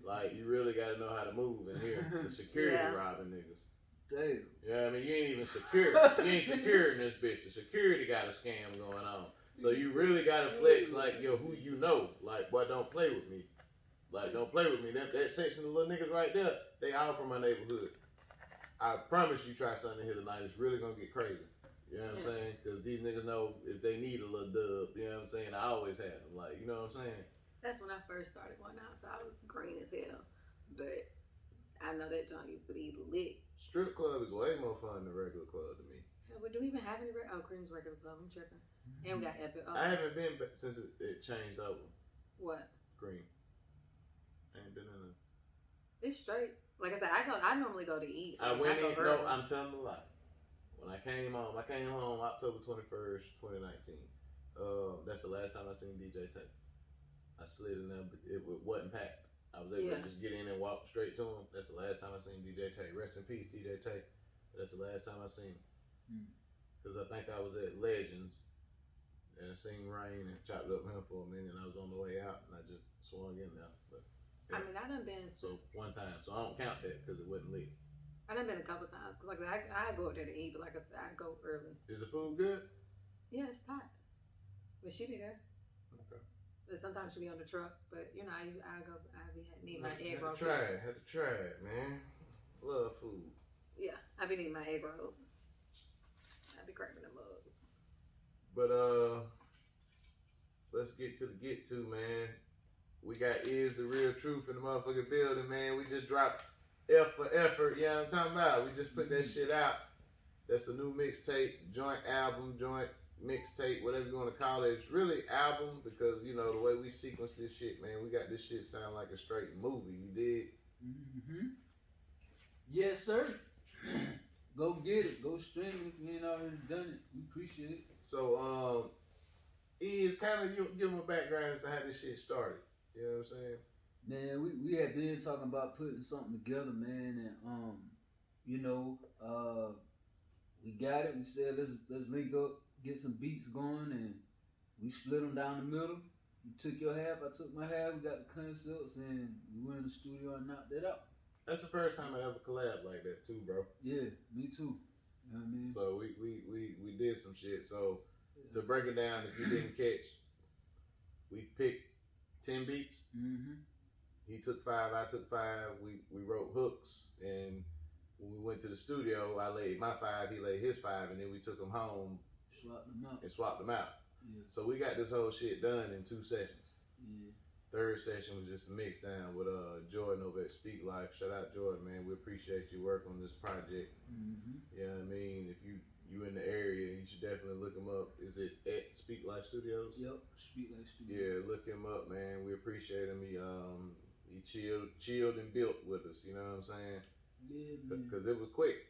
Like, you really gotta know how to move in here. The security robbing niggas. Damn. Yeah, I mean, you ain't even secure. You ain't secure in this bitch. The security got a scam going on. So you really gotta flex like, yo, who you know. Like, boy, don't play with me. Like, don't play with me. That section of little niggas right there, they all from my neighborhood. I promise you, try something here tonight. It's really gonna get crazy. You know what I'm saying? Because these niggas know if they need a little dub, you know what I'm saying? I always have them. Like, you know what I'm saying? That's when I first started going outside. I was green as hell. But I know that John used to be lit. Strip club is way more fun than regular club to me. Hell, do we even have any? Cream's regular club. I'm tripping. And we got Epic. Oh, I haven't been back since it changed over. What? Cream. I ain't been in a... It's straight. Like I said, I normally go to eat. I go went in, early. no, I'm telling a lie. When I came home October 21st, 2019. That's the last time I seen DJ Tay. I slid in there, but it wasn't packed. I was able to just get in and walk straight to him. That's the last time I seen DJ Tay. Rest in peace, DJ Tay. That's the last time I seen him. Because I think I was at Legends, and I seen Rain and chopped up him for a minute, and I was on the way out, and I just swung in there. But I mean, I done been so one time, so I don't count that because it wasn't lit. I done been a couple times because like I go up there to eat, but like I go early. Is the food good? Yeah, it's tight. But she be there. Okay. But sometimes she be on the truck. But you know, I need my egg rolls. Had to try it, man. Love food. Yeah, I be needing my egg rolls. I be craving them up. But let's get to man. We got Is the Real Truth in the motherfucking building, man. We just dropped F for Effort, you know what I'm talking about? We just put that shit out. That's a new mixtape, joint album, joint mixtape, whatever you want to call it. It's really album because, you know, the way we sequence this shit, man, we got this shit sound like a straight movie. You dig? Mm-hmm. Yes, sir. Go get it. Go stream it if you ain't already done it. We appreciate it. So, Is kind of give them a background as to how this shit started. You know what I'm saying? Man, we had been talking about putting something together, man, and we got it. We said let's link up, get some beats going, and we split them down the middle. You took your half, I took my half. We got the concepts, and we went in the studio and knocked that out. That's the first time I ever collab like that too, bro. Yeah, me too. You know what I mean? So we did some shit. So to break it down, if you didn't catch, we picked 10 beats. Mm-hmm. He took 5, I took 5. We wrote hooks, and when we went to the studio, I laid my 5, he laid his 5, and then we took them home, swapped them out. Yeah. So we got this whole shit done in 2 sessions. Yeah. Third session was just a mix down with Jordan over at Speak Life. Shout out Jordan, man. We appreciate your work on this project. Mm-hmm. You know what I mean? If you in the area, you should definitely look him up. Is it at Speak Life Studios? Yep, Speak Life Studios. Yeah, look him up, man. We appreciate him. He chilled and built with us. You know what I'm saying? Yeah, man. Because it was quick.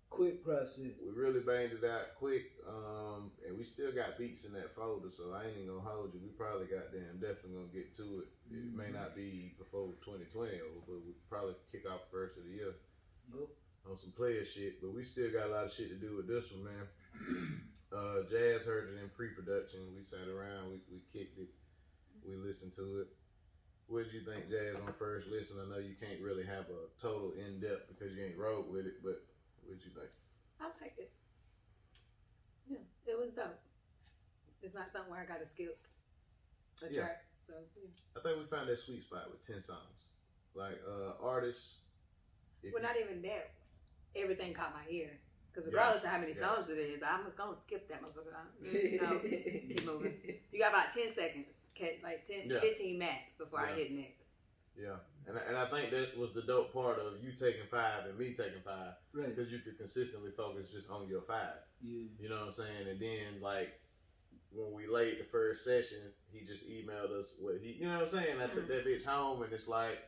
Quick process. We really banged it out quick, and we still got beats in that folder, so I ain't even gonna hold you. We probably definitely gonna get to it. It may not be before 2020, but we probably kick off first of the year. Yep. On some player shit, but we still got a lot of shit to do with this one, man. Jazz heard it in pre-production. We sat around, we kicked it, we listened to it. What did you think, Jazz, on first listen? I know you can't really have a total in-depth because you ain't rode with it, but what did you think? I like it. Yeah, it was dope. It's not something where I gotta skip a track. So yeah. I think we found that sweet spot with 10 songs. Like artists. Well, not even that. Everything caught my ear. Because regardless of how many songs it is, I'm gonna skip that motherfucker. So, keep moving. You got about 10 seconds, like 10, 15 max before I hit next. Yeah, and I think that was the dope part of you taking 5 and me taking 5, right? Because you could consistently focus just on your 5. Yeah, you know what I'm saying. And then like when we laid the first session, he just emailed us what he, you know what I'm saying. I took that bitch home, and it's like,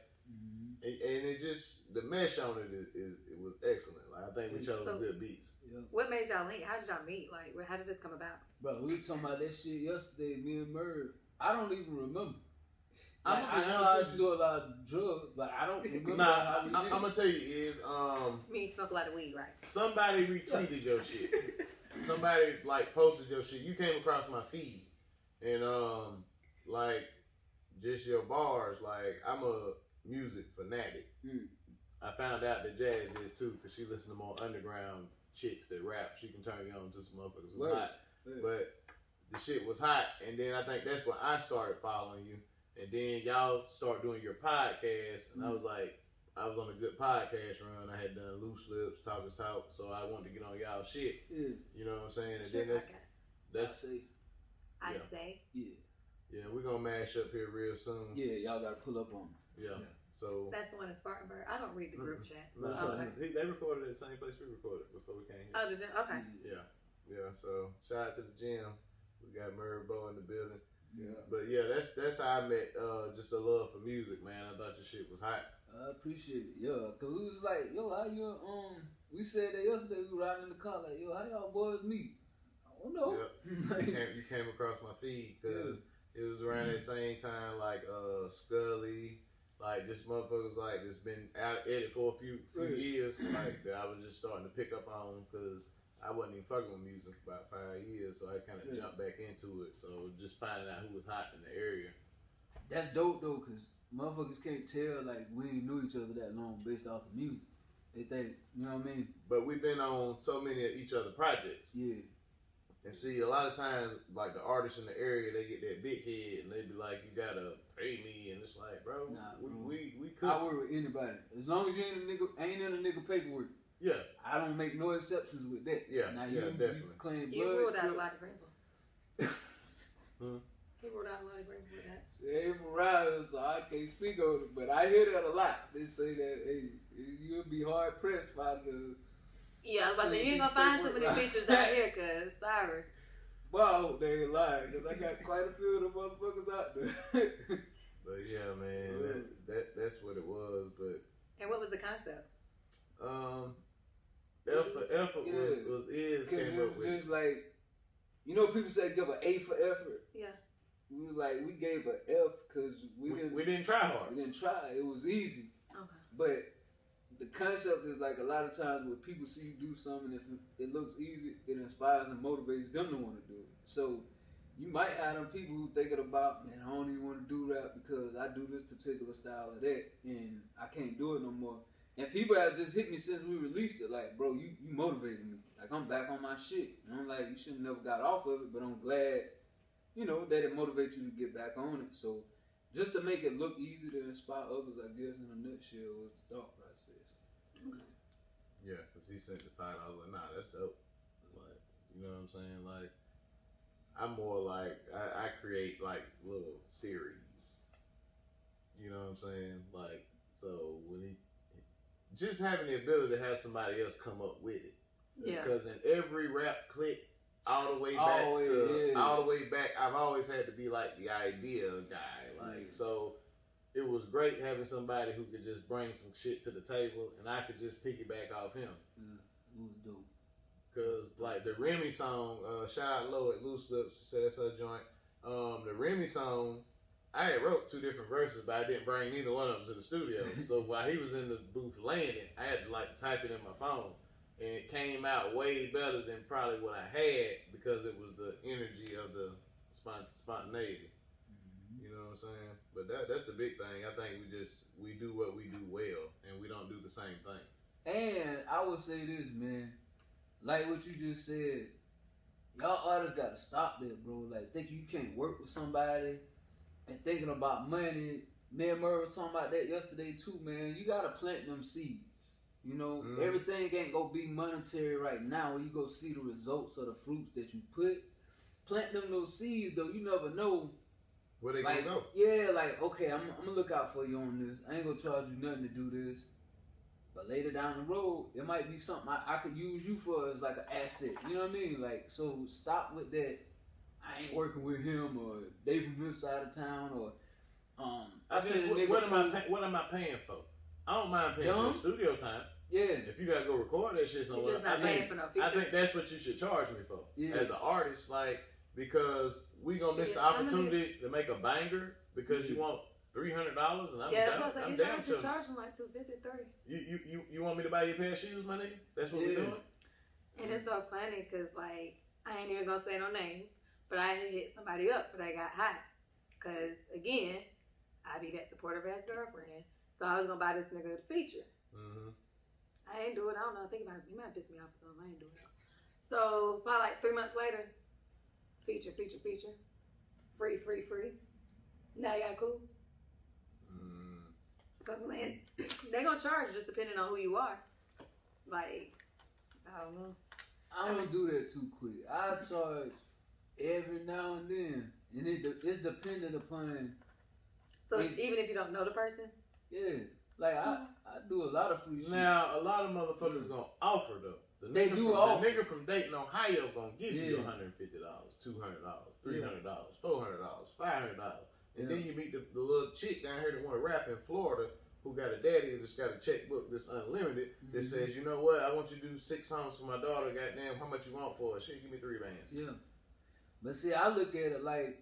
and it just the mesh on it was excellent. Like I think we chose good beats. Yeah. What made y'all link? How did y'all meet? Like, how did this come about? Bro, we were talking about that shit yesterday. Me and Merv. I don't even remember. Like, I know I used to do a lot of drugs, but I don't remember. Nah, I'm gonna tell you is me smoke a lot of weed, right? Somebody retweeted your shit. Somebody like posted your shit. You came across my feed, and like just your bars. Like I'm a music fanatic. I found out that Jazz is too, because she listens to more underground chicks that rap. She can turn you on to some motherfuckers who hot. But the shit was hot, and then I think that's when I started following you. And then y'all start doing your podcast, and I was like, I was on a good podcast run. I had done Loose Lips, Talk is Talk, so I wanted to get on y'all shit. Yeah. You know what I'm saying? And then I say. Yeah, we're gonna mash up here real soon. Yeah, y'all gotta pull up on us. Yeah. So that's the one in Spartanburg. I don't read the group chat. No, they recorded at the same place we recorded before we came here. Oh, did you? Okay. Yeah. So shout out to the gym. We got Murray Bow in the building. Yeah. But yeah, that's how I met just a love for music, man. I thought your shit was hot. I appreciate it. Yeah, cause we was like, yo, how you we said that yesterday. We were riding in the car like, yo, how y'all boys meet? I don't know. Yeah. you came across my feed because it was around that same time, like Scully, like just motherfuckers like that's been out at it for a few years, like that I was just starting to pick up on because I wasn't even fucking with music for about 5 years, so I kind of jumped back into it. So just finding out who was hot in the area. That's dope though, cause motherfuckers can't tell like we ain't knew each other that long based off of music. They think, you know what I mean? But we've been on so many of each other projects. Yeah. And see, a lot of times, like the artists in the area, they get that big head and they be like, "You gotta pay me," and it's like, bro, we could. I work with anybody as long as you ain't in a nigga paperwork. Yeah, I don't make no exceptions with that. Yeah, now definitely. You claim blood. You ruled out a lot of people. He ruled out a lot of people with that. Say for riders, so I can't speak on it, but I hear that a lot. They say that, hey, you'll be hard pressed by the. Yeah, I was about to say, you ain't gonna find too many features out here, cuz, sorry. Well, I hope they ain't lying, because I got quite a few of them motherfuckers out there. But yeah, man, that's what it was, but. And what was the concept? Effort was came up with. Just like, you know, people say give an A for effort. Yeah. we was like, we gave a F because we didn't try hard. We didn't try. It was easy. Okay. But the concept is like a lot of times when people see you do something, if it looks easy, it inspires and motivates them to want to do it. So you might have them people who thinking about, man, I don't even want to do rap because I do this particular style of that and I can't do it no more. And people have just hit me since we released it, like, bro, you motivated me. Like, I'm back on my shit. And I'm like, you should have never got off of it, but I'm glad, you know, that it motivates you to get back on it. So just to make it look easy to inspire others, I guess, in a nutshell, was the thought process. Okay. Yeah, because he sent the title. I was like, nah, that's dope. Like, you know what I'm saying? Like, I'm more like, I create like little series. You know what I'm saying? Like, so when he, just having the ability to have somebody else come up with it. Yeah. Because in every rap clip, all the way back, I've always had to be like the idea guy. Like, so it was great having somebody who could just bring some shit to the table and I could just piggyback off him. It was dope. Cause like the Remy song, shout out Low at Loose Lips, she said that's her joint. The Remy song, I had wrote 2 different verses, but I didn't bring neither one of them to the studio. So while he was in the booth laying it, I had to like type it in my phone. And it came out way better than probably what I had because it was the energy of the spontaneity. You know what I'm saying? But that's the big thing. I think we do what we do well, and we don't do the same thing. And I would say this, man. Like what you just said, y'all artists got to stop that, bro. Like, thinking you can't work with somebody and thinking about money. Me and Murray was talking about that yesterday too, man. You got to plant them seeds. You know, everything ain't gonna be monetary right now. When you go see the results of the fruits that you put, plant them those seeds though. You never know where they like, gonna go. Yeah, like, okay, I'm gonna look out for you on this. I ain't gonna charge you nothing to do this. But later down the road, it might be something I could use you for as like an asset. You know what I mean? Like, so stop with that. I ain't working with him, or they from this side of town, or what am I paying for? I don't mind paying for studio time. Yeah. If you gotta go record that shit somewhere, I think that's what you should charge me for. Yeah. As an artist, like, because we gonna miss the opportunity to make a banger because you want $300 and I'm down. You're charging like $253. You want me to buy you a pair of shoes, my nigga? That's what we doing. And it's so funny because like I ain't even gonna say no names, but I hit somebody up for they got hot. Cause again, I be that supportive ass girlfriend, so I was gonna buy this nigga the feature. I ain't do it. I don't know. I think he might piss me off or something. I ain't do it. So probably like 3 months later, feature, free. Now y'all cool. So man, they gonna charge just depending on who you are. Like, I don't know. I don't do that too quick. I charge every now and then, and it's dependent upon. So even if you don't know the person. Yeah, like I do a lot of free shit. Now a lot of motherfuckers gonna offer though. The nigga from Dayton, Ohio, gonna give you $150, $200, $300, $400, $500. And then you meet the little chick down here that want to rap in Florida who got a daddy who just got a checkbook that's unlimited that says, you know what, I want you to do 6 songs for my daughter, goddamn, how much you want for it? Shit, give me 3 bands. Yeah. But see, I look at it like,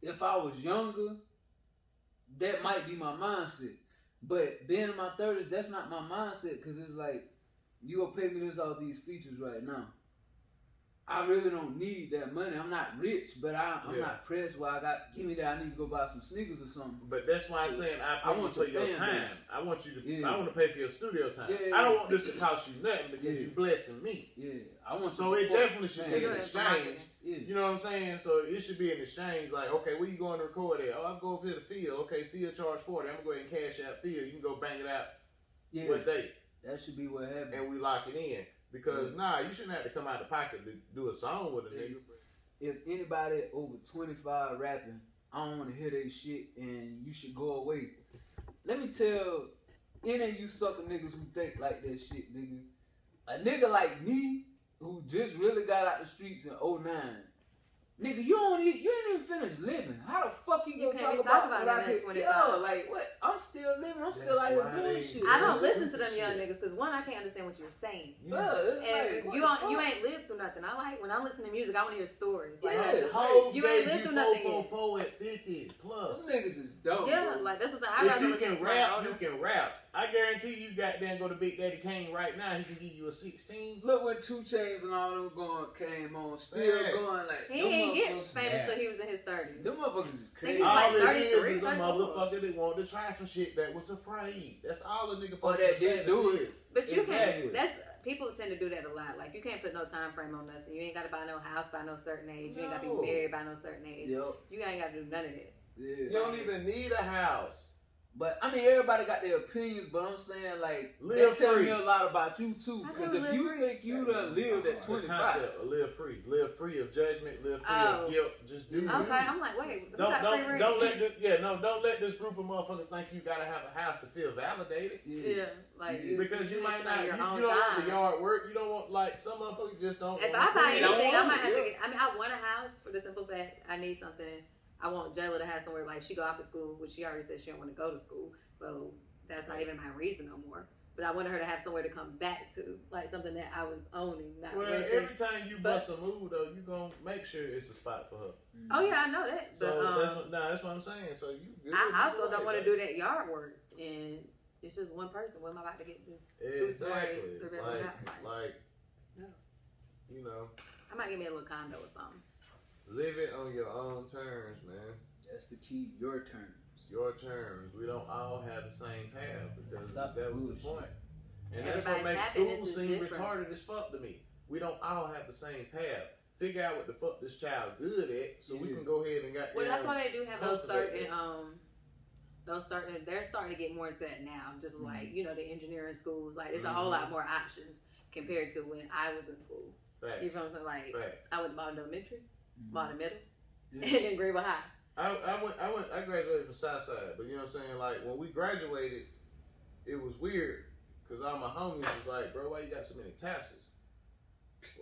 if I was younger, that might be my mindset. But being in my 30s, that's not my mindset because it's like, you gonna pay me this all these features right now. I really don't need that money. I'm not rich, but I'm not pressed where give me that. I need to go buy some sneakers or something. But that's why I'm saying I want you for your time. I want you to. I want to pay for your studio time. Yeah. I don't want this to cost you nothing because you blessing me. Yeah, I want. So it definitely should be an exchange. You know what I'm saying? So it should be an exchange. Like, okay, where you going to record at? Oh, I'm going to the field. Okay, field charge $40. I'm gonna go ahead and cash out field. You can go bang it out. Yeah. What date? That should be what happens. And we lock it in. Because, you shouldn't have to come out of pocket to do a song with a nigga. If anybody over 25 rapping, I don't want to hear that shit and you should go away. Let me tell any of you sucker niggas who think like that shit, nigga. A nigga like me, who just really got out the streets in 09, Nigga, you ain't even finished living. How the fuck you gonna can't talk be talking about about what I it could? at Yo, like what? I'm still living. I'm still out here doing shit. I don't That's listen to them stupid young shit. niggas because one, I can't understand what you're saying. Bro, it's And like, you ain't lived through nothing. I like when I listen to music, I want to hear stories. Like, Yeah. Whole You day ain't lived you through nothing yet. 444 at 50 plus. Them niggas is dumb. yeah, bro. like that's what I'm saying. I'd If rather you listen can to rap, somebody you older. can rap. I guarantee you goddamn go to Big Daddy Kane right now, he can give you a 16. Look when 2 Chainz and all them came on, still Facts. going like He them ain't get motherfuckers- famous till he was in his 30s. Them motherfuckers is crazy. He was All like it 33, is a 34. motherfucker that wanted to try some shit that was afraid. That's all a nigga Or post that on didn't status do it. is. But you Exactly. can't. That's people tend to do that a lot. Like you can't put no time frame on nothing. You ain't got to buy no house by no certain age. You ain't got to No. be married by no certain age. Yep. You ain't got to do none of that. Yeah. You don't even need a house. But I mean, everybody got their opinions. But I'm saying like Live they tell free. me a lot about you too. I Because do if live you free. think you done lived at The 25, concept of live free of judgment, live free Oh. of guilt. Just do you. Okay, I'm like, wait, who Don't got free rent? don't let this group of motherfuckers think you gotta have a house to feel validated. Yeah, like Yeah. Because you do might this not, on you your don't own want time. the yard work. You don't want like some motherfuckers just don't. If want I buy to don't anything, I want might it, have to yeah. get. I mean, I want a house for the simple fact I need something. I want Jayla to have somewhere like she go off to school, which she already said she don't want to go to school, so that's not even my reason no more. But I wanted her to have somewhere to come back to, like something that I was owning, not Well, renting. every time you bust a move though, you gonna make sure it's a spot for her. Oh yeah, I know that. So But that's what I'm saying. So you good. I also don't want to do that yard work, and it's just one person. What am I about to get this Exactly. 2-story three-bedroom house? Like, No. you know, I might give me a little condo or something. live it on your own terms, man. that's the key. Your terms. Your terms. We don't all have the same path because Stop that was bullshit. the point. And that's what Everybody's makes happiness school is seem different. retarded as fuck to me. We don't all have the same path. Figure out what the fuck this child good at, so we Yeah. can go ahead and Well, that's why they do have those cultivate certain. They're starting to get more into that now. Just Mm-hmm. like the engineering schools, like there's a whole lot more options compared to when I was in school. Facts. You know what I'm saying? Like Facts. I went to Bottom Elementary, Mhm. Bottom Middle, Yeah. and then Greenville High. I graduated from Southside, but you know what I'm saying? Like, when we graduated, it was weird, because all my homies was like, bro, why you got so many tassels?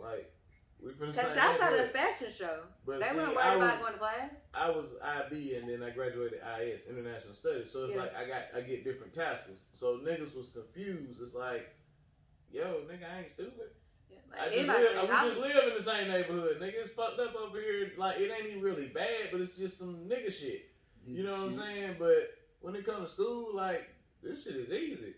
Like, we from the Cause same that's not a neighborhood. fashion show. But They see, weren't I worried about was, going to class. I was IB, and then I graduated IS, International Studies, so it's Yeah. like, I get different tassels. So niggas was confused. It's like, yo, nigga, I ain't stupid. Yeah, I like, just anybody live, say, we I'm- just live in the same neighborhood. Nigga, it's fucked up over here. Like, it ain't even really bad, but it's just some nigga shit. You know what I'm saying? But when it comes to school, like, this shit is easy.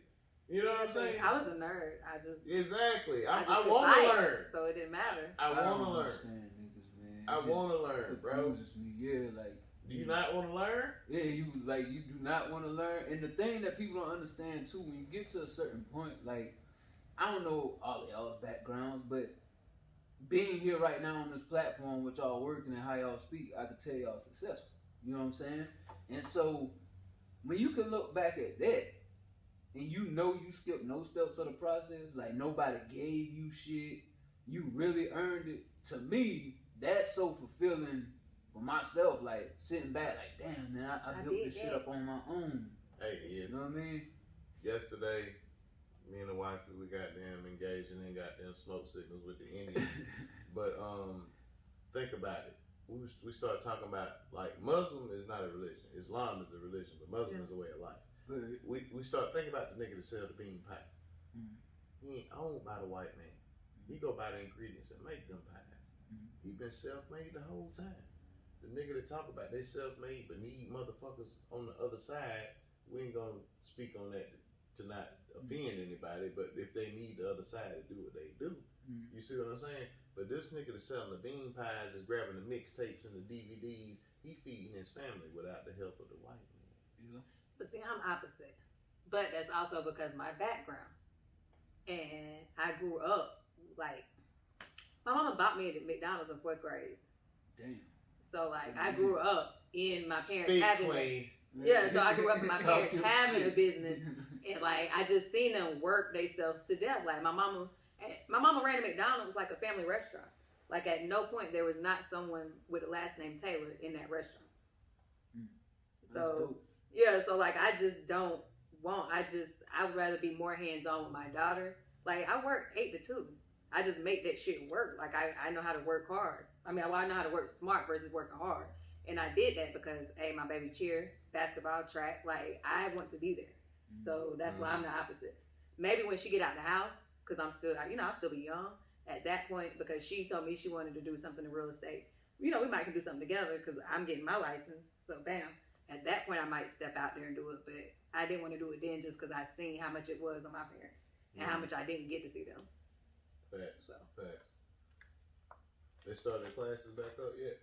You know what I'm saying? I was a nerd. I just Exactly. I just could want to fight, learn. so it didn't matter. I don't want to learn. understand niggas, man. I It want to just learn, bro. confuses me. Yeah, like. Do you not want to learn? Yeah, you do not want to learn. And the thing that people don't understand too, when you get to a certain point, like, I don't know all of y'all's backgrounds, but being here right now on this platform with y'all working and how y'all speak, I could tell y'all successful. You know what I'm saying? And so when you can look back at that and you skipped no steps of the process, like nobody gave you shit, you really earned it. To me, that's so fulfilling for myself, like sitting back like, damn man, I built did this shit that. up on my own. Hey, yes. You know what I mean? Yesterday, me and the wife, we got them engaged and then got them smoke signals with the Indians. But think about it. We started talking about, like, Muslim is not a religion. Islam is a religion, but Muslim is a way of life. But, We start thinking about the nigga that sell the bean pie. Mm. He ain't owned by the white man. He go buy the ingredients and make them pies. Mm. He been self-made the whole time. The nigga that talk about they self-made but need motherfuckers on the other side, we ain't gonna speak on that to not offend anybody, but if they need the other side to do what they do, Mm. you see what I'm saying? But this nigga that's selling the bean pies is grabbing the mixtapes and the DVDs. He feeding his family without the help of the white man. yeah. But see, I'm opposite. But that's also because my background. And I grew up, like, my mama bought me at McDonald's in 4th grade. Damn. So, like, I grew up in my parents Speak, having queen. Yeah, so I grew up in my Talk parents your having a shit. business. And, like, I just seen them work themselves to death. Like, my mama ran a McDonald's like a family restaurant. Like, at no point there was not someone with the last name Taylor in that restaurant. That's So, dope. yeah, so, like, I just don't want, I would rather be more hands-on with my daughter. Like, I work 8 to 2. I just make that shit work. Like I know how to work hard. I mean, I know how to work smart versus working hard. And I did that because, hey, my baby cheer, basketball, track, like I want to be there. So that's why I'm the opposite. Maybe when she get out the house, because I'm still, I'll still be young at that point, because she told me she wanted to do something in real estate. We might can do something together because I'm getting my license. So bam, at that point I might step out there and do it. But I didn't want to do it then just because I seen how much it was on my parents and how much I didn't get to see them. Facts. So. Facts. They started their classes back up yet?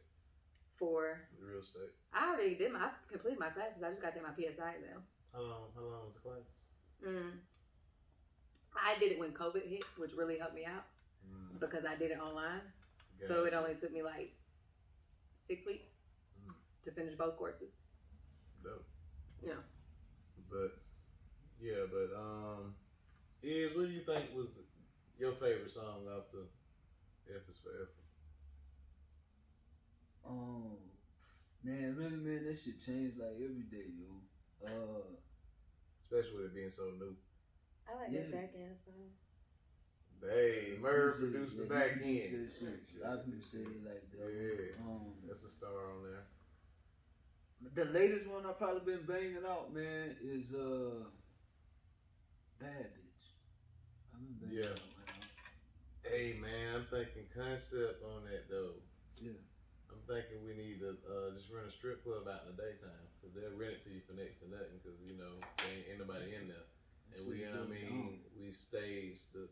For The real estate. I already completed my classes. I just got to take my PSI exam. How long was the classes? I did it when COVID hit, which really helped me out because I did it online. Gotcha. So it only took me like 6 weeks to finish both courses. Dope. Yeah. But what do you think was your favorite song off the F is for Effort? Man, that shit changed like every day, yo. Especially with it being so new. I like that back end song. Hey, Merv produced the back end. A lot of people say it like that. Yeah, that's a star on there. The latest one I've probably been banging out, man, is Bad Bitch. I've been banging out right now. Hey man, I'm thinking concept on that though. Yeah. I'm thinking we need to just run a strip club out in the daytime because they'll rent it to you for next to nothing because there ain't anybody in there. And we stage the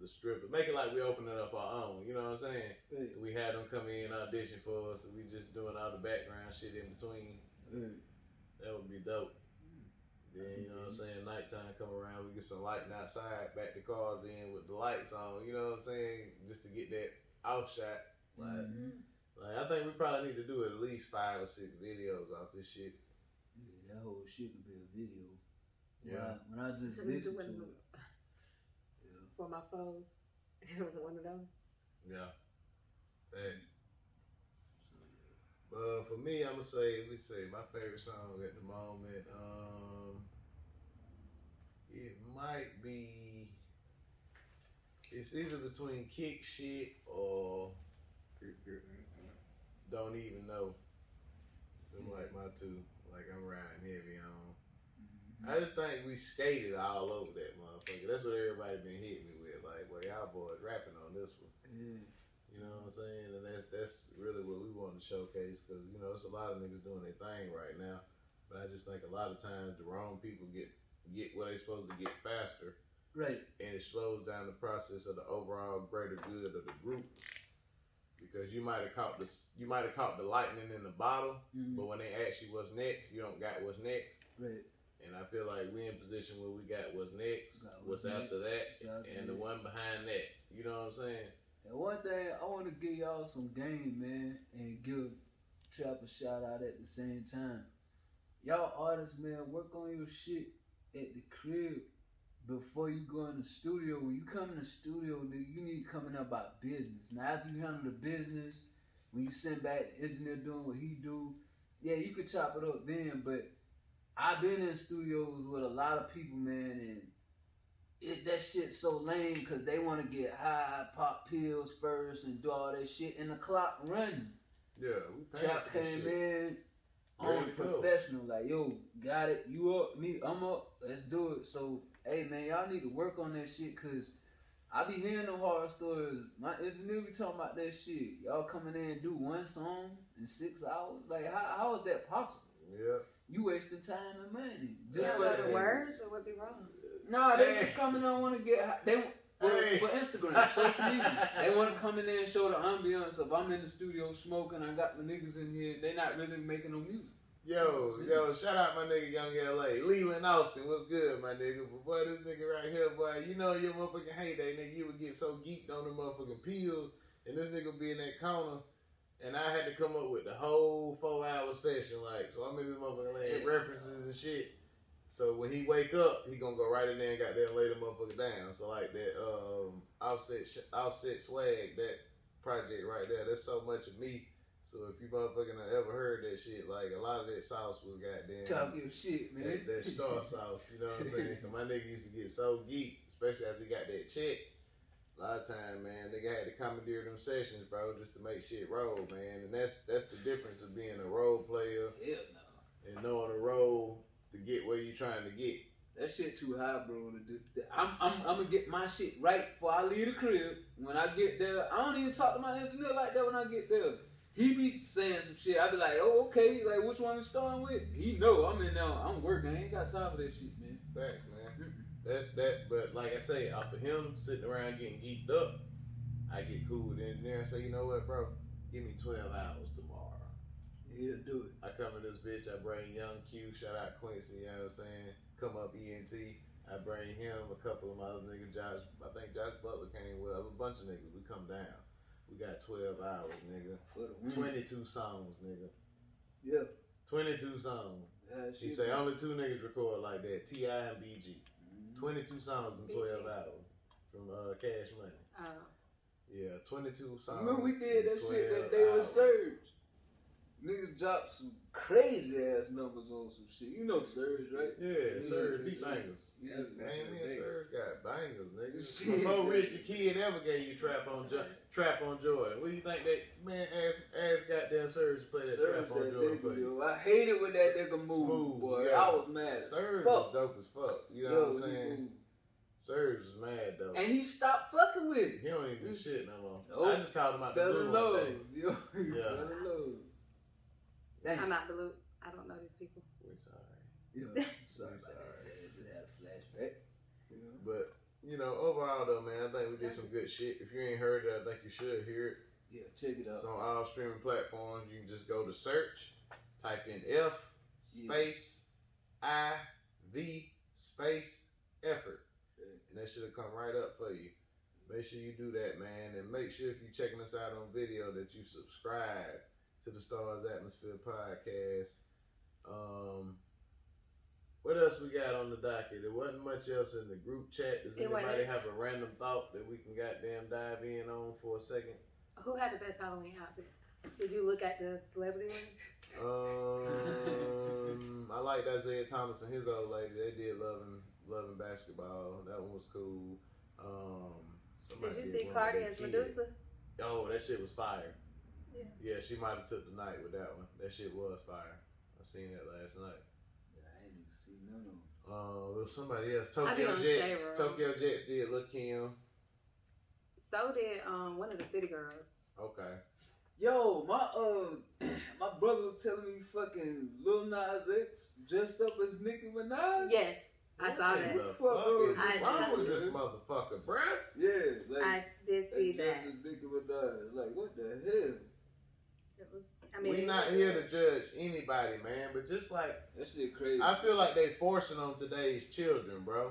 stripper, make it like we open it up our own. You know what I'm saying? Right. We had them come in audition for us, and we just doing all the background shit in between. Right. That would be dope. Then you know what I'm saying? Nighttime come around, we get some lighting outside, back the cars in with the lights on. You know what I'm saying? Just to get that off shot. Like I think we probably need to do at least 5 or 6 videos off this shit. Yeah, that whole shit could be a video. Yeah. When I just listen to it. For my foes. One of them. Yeah. Hey. For me, I'm gonna say, my favorite song at the moment. It might be. It's either between Kick Shit or Don't Even Know. Them like my two. Like I'm riding heavy on. I just think we skated all over that motherfucker. That's what everybody been hitting me with. Like, well, y'all boys rapping on this one. Yeah. You know what I'm saying? And that's really what we want to showcase because, there's a lot of niggas doing their thing right now. But I just think a lot of times the wrong people get what they supposed to get faster. Right. And it slows down the process of the overall greater good of the group. Because you might have caught the lightning in the bottle, but when they ask you what's next, you don't got what's next. Right. And I feel like we're in position where we got what's next, what's after that, and the one behind that. You know what I'm saying? And one thing, I want to give y'all some game, man, and give Trap a shout out at the same time. Y'all artists, man, work on your shit at the crib before you go in the studio. When you come in the studio, you need coming up about business. Now, after you handle the business, when you send back the engineer doing what he do, yeah, you could chop it up then, but I've been in studios with a lot of people, man, and that shit's so lame because they want to get high, pop pills first, and do all that shit, and the clock running. Yeah, we Trap came in on professional, like, yo, got it, you up, me, I'm up, let's do it. So, hey, man, y'all need to work on that shit because I be hearing them horror stories. My engineer be talking about that shit. Y'all coming in and do one song in 6 hours? Like, how is that possible? Yeah. You wasting time and money. Just for the words, or what be wrong? No, they just coming on want to get for Instagram, social media. They want to come in there and show the ambiance of I'm in the studio smoking, I got my niggas in here. They not really making no music. Yo, shout out my nigga Young LA. Leland Austin, what's good, my nigga? But boy, this nigga right here, boy, you motherfucking hate that nigga. You would get so geeked on the motherfucking pills, and this nigga be in that corner. And I had to come up with the whole 4-hour session, like, so I'm in this motherfucking laying references and shit. So when he wake up, he gonna go right in there and goddamn lay the motherfucker down. So like that offset swag, that project right there, that's so much of me. So if you motherfucking ever heard that shit, like a lot of that sauce was goddamn. Talk your shit, man. That star sauce, you know what I'm saying? Cause my nigga used to get so geeked, especially after he got that check. A lot of time, man, nigga had to commandeer them sessions, bro, just to make shit roll, man. And that's the difference of being a role player Hell no. and knowing the role to get where you trying to get. That shit too high, bro. I'm gonna get my shit right before I leave the crib. When I get there, I don't even talk to my engineer like that when I get there. He be saying some shit. I be like, oh, okay, like which one we starting with? He know I'm in there. I'm working. I ain't got time for that shit, man. Facts, man. But like I say, off of him sitting around getting geeked up, I get cool with the engineer and say, you know what, bro? Give me 12 hours tomorrow. He'll do it. I come in this bitch, I bring Young Q, shout out Quincy, you know what I'm saying? Come up ENT, I bring him, a couple of my other niggas, Josh, I think Josh Butler came with, a bunch of niggas, we come down. We got 12 hours, nigga. 22 songs, nigga. Yeah. 22 songs. He say only 2 niggas record like that, T.I. and BG. 22 songs in 12 hours from Cash Money. Yeah, 22 songs. Remember we did that shit that day with hours. Surge. Niggas dropped some crazy ass numbers on some shit. You know Surge, right? Yeah, Surge, he bangers. Yeah, Man, me and Surge got bangers, nigga. Shit. Before Rich the Kid ever gave you Trap on Jordan. What do you think that man asked goddamn Surge to play that Surge, Trap on that Jordan nigga, for you? yo. I hated when that nigga moved, boy. yeah. I was mad. Surge Fuck. was dope as fuck. You know what I'm saying? Surge was mad though. And he stopped fucking with it. He don't even do shit no more. Nope. I just called him out the Fell blue in one love. day. Yo, he Yeah. fell in love. I'm not the loop. I don't know these people. We sorry. Yeah. Sorry We about sorry. that. Just had a flashback. You know? But you know, overall though, man, I think we did some good shit. If you ain't heard it, I think you should hear it. Yeah, check it out. It's on all streaming platforms. You can just go to search, type in F space IV space effort, and that should come right up for you. Make sure you do that, man, and make sure if you're checking us out on video that you subscribe to the Stars Atmosphere podcast. What else we got on the docket? There wasn't much else in the group chat. Does anybody have a random thought that we can goddamn dive in on for a second? Who had the best Halloween outfit? Did you look at the celebrity one? I liked Isaiah Thomas and his old lady. They did loving basketball. That one was cool. Did you see Cardi as Medusa? Oh, that shit was fire. Yeah. Yeah, she might have took the night with that one. That shit was fire. I seen that last night. Yeah, I ain't even seen none of them. It was somebody else. I be on Shade Room. Tokyo Jets did Lil Kim. So did one of the City Girls. Okay. Yo, my my brother was telling me fucking Lil Nas X dressed up as Nicki Minaj. Yes, I saw that. What the fuck is I wrong saw with this that. motherfucker, bruh? Yeah, like I did see dressed that. as Nicki Minaj. Like, what the hell? It was, I mean, We not here to judge anybody, man, but just like That shit crazy. I feel like they forcing on today's children, bro.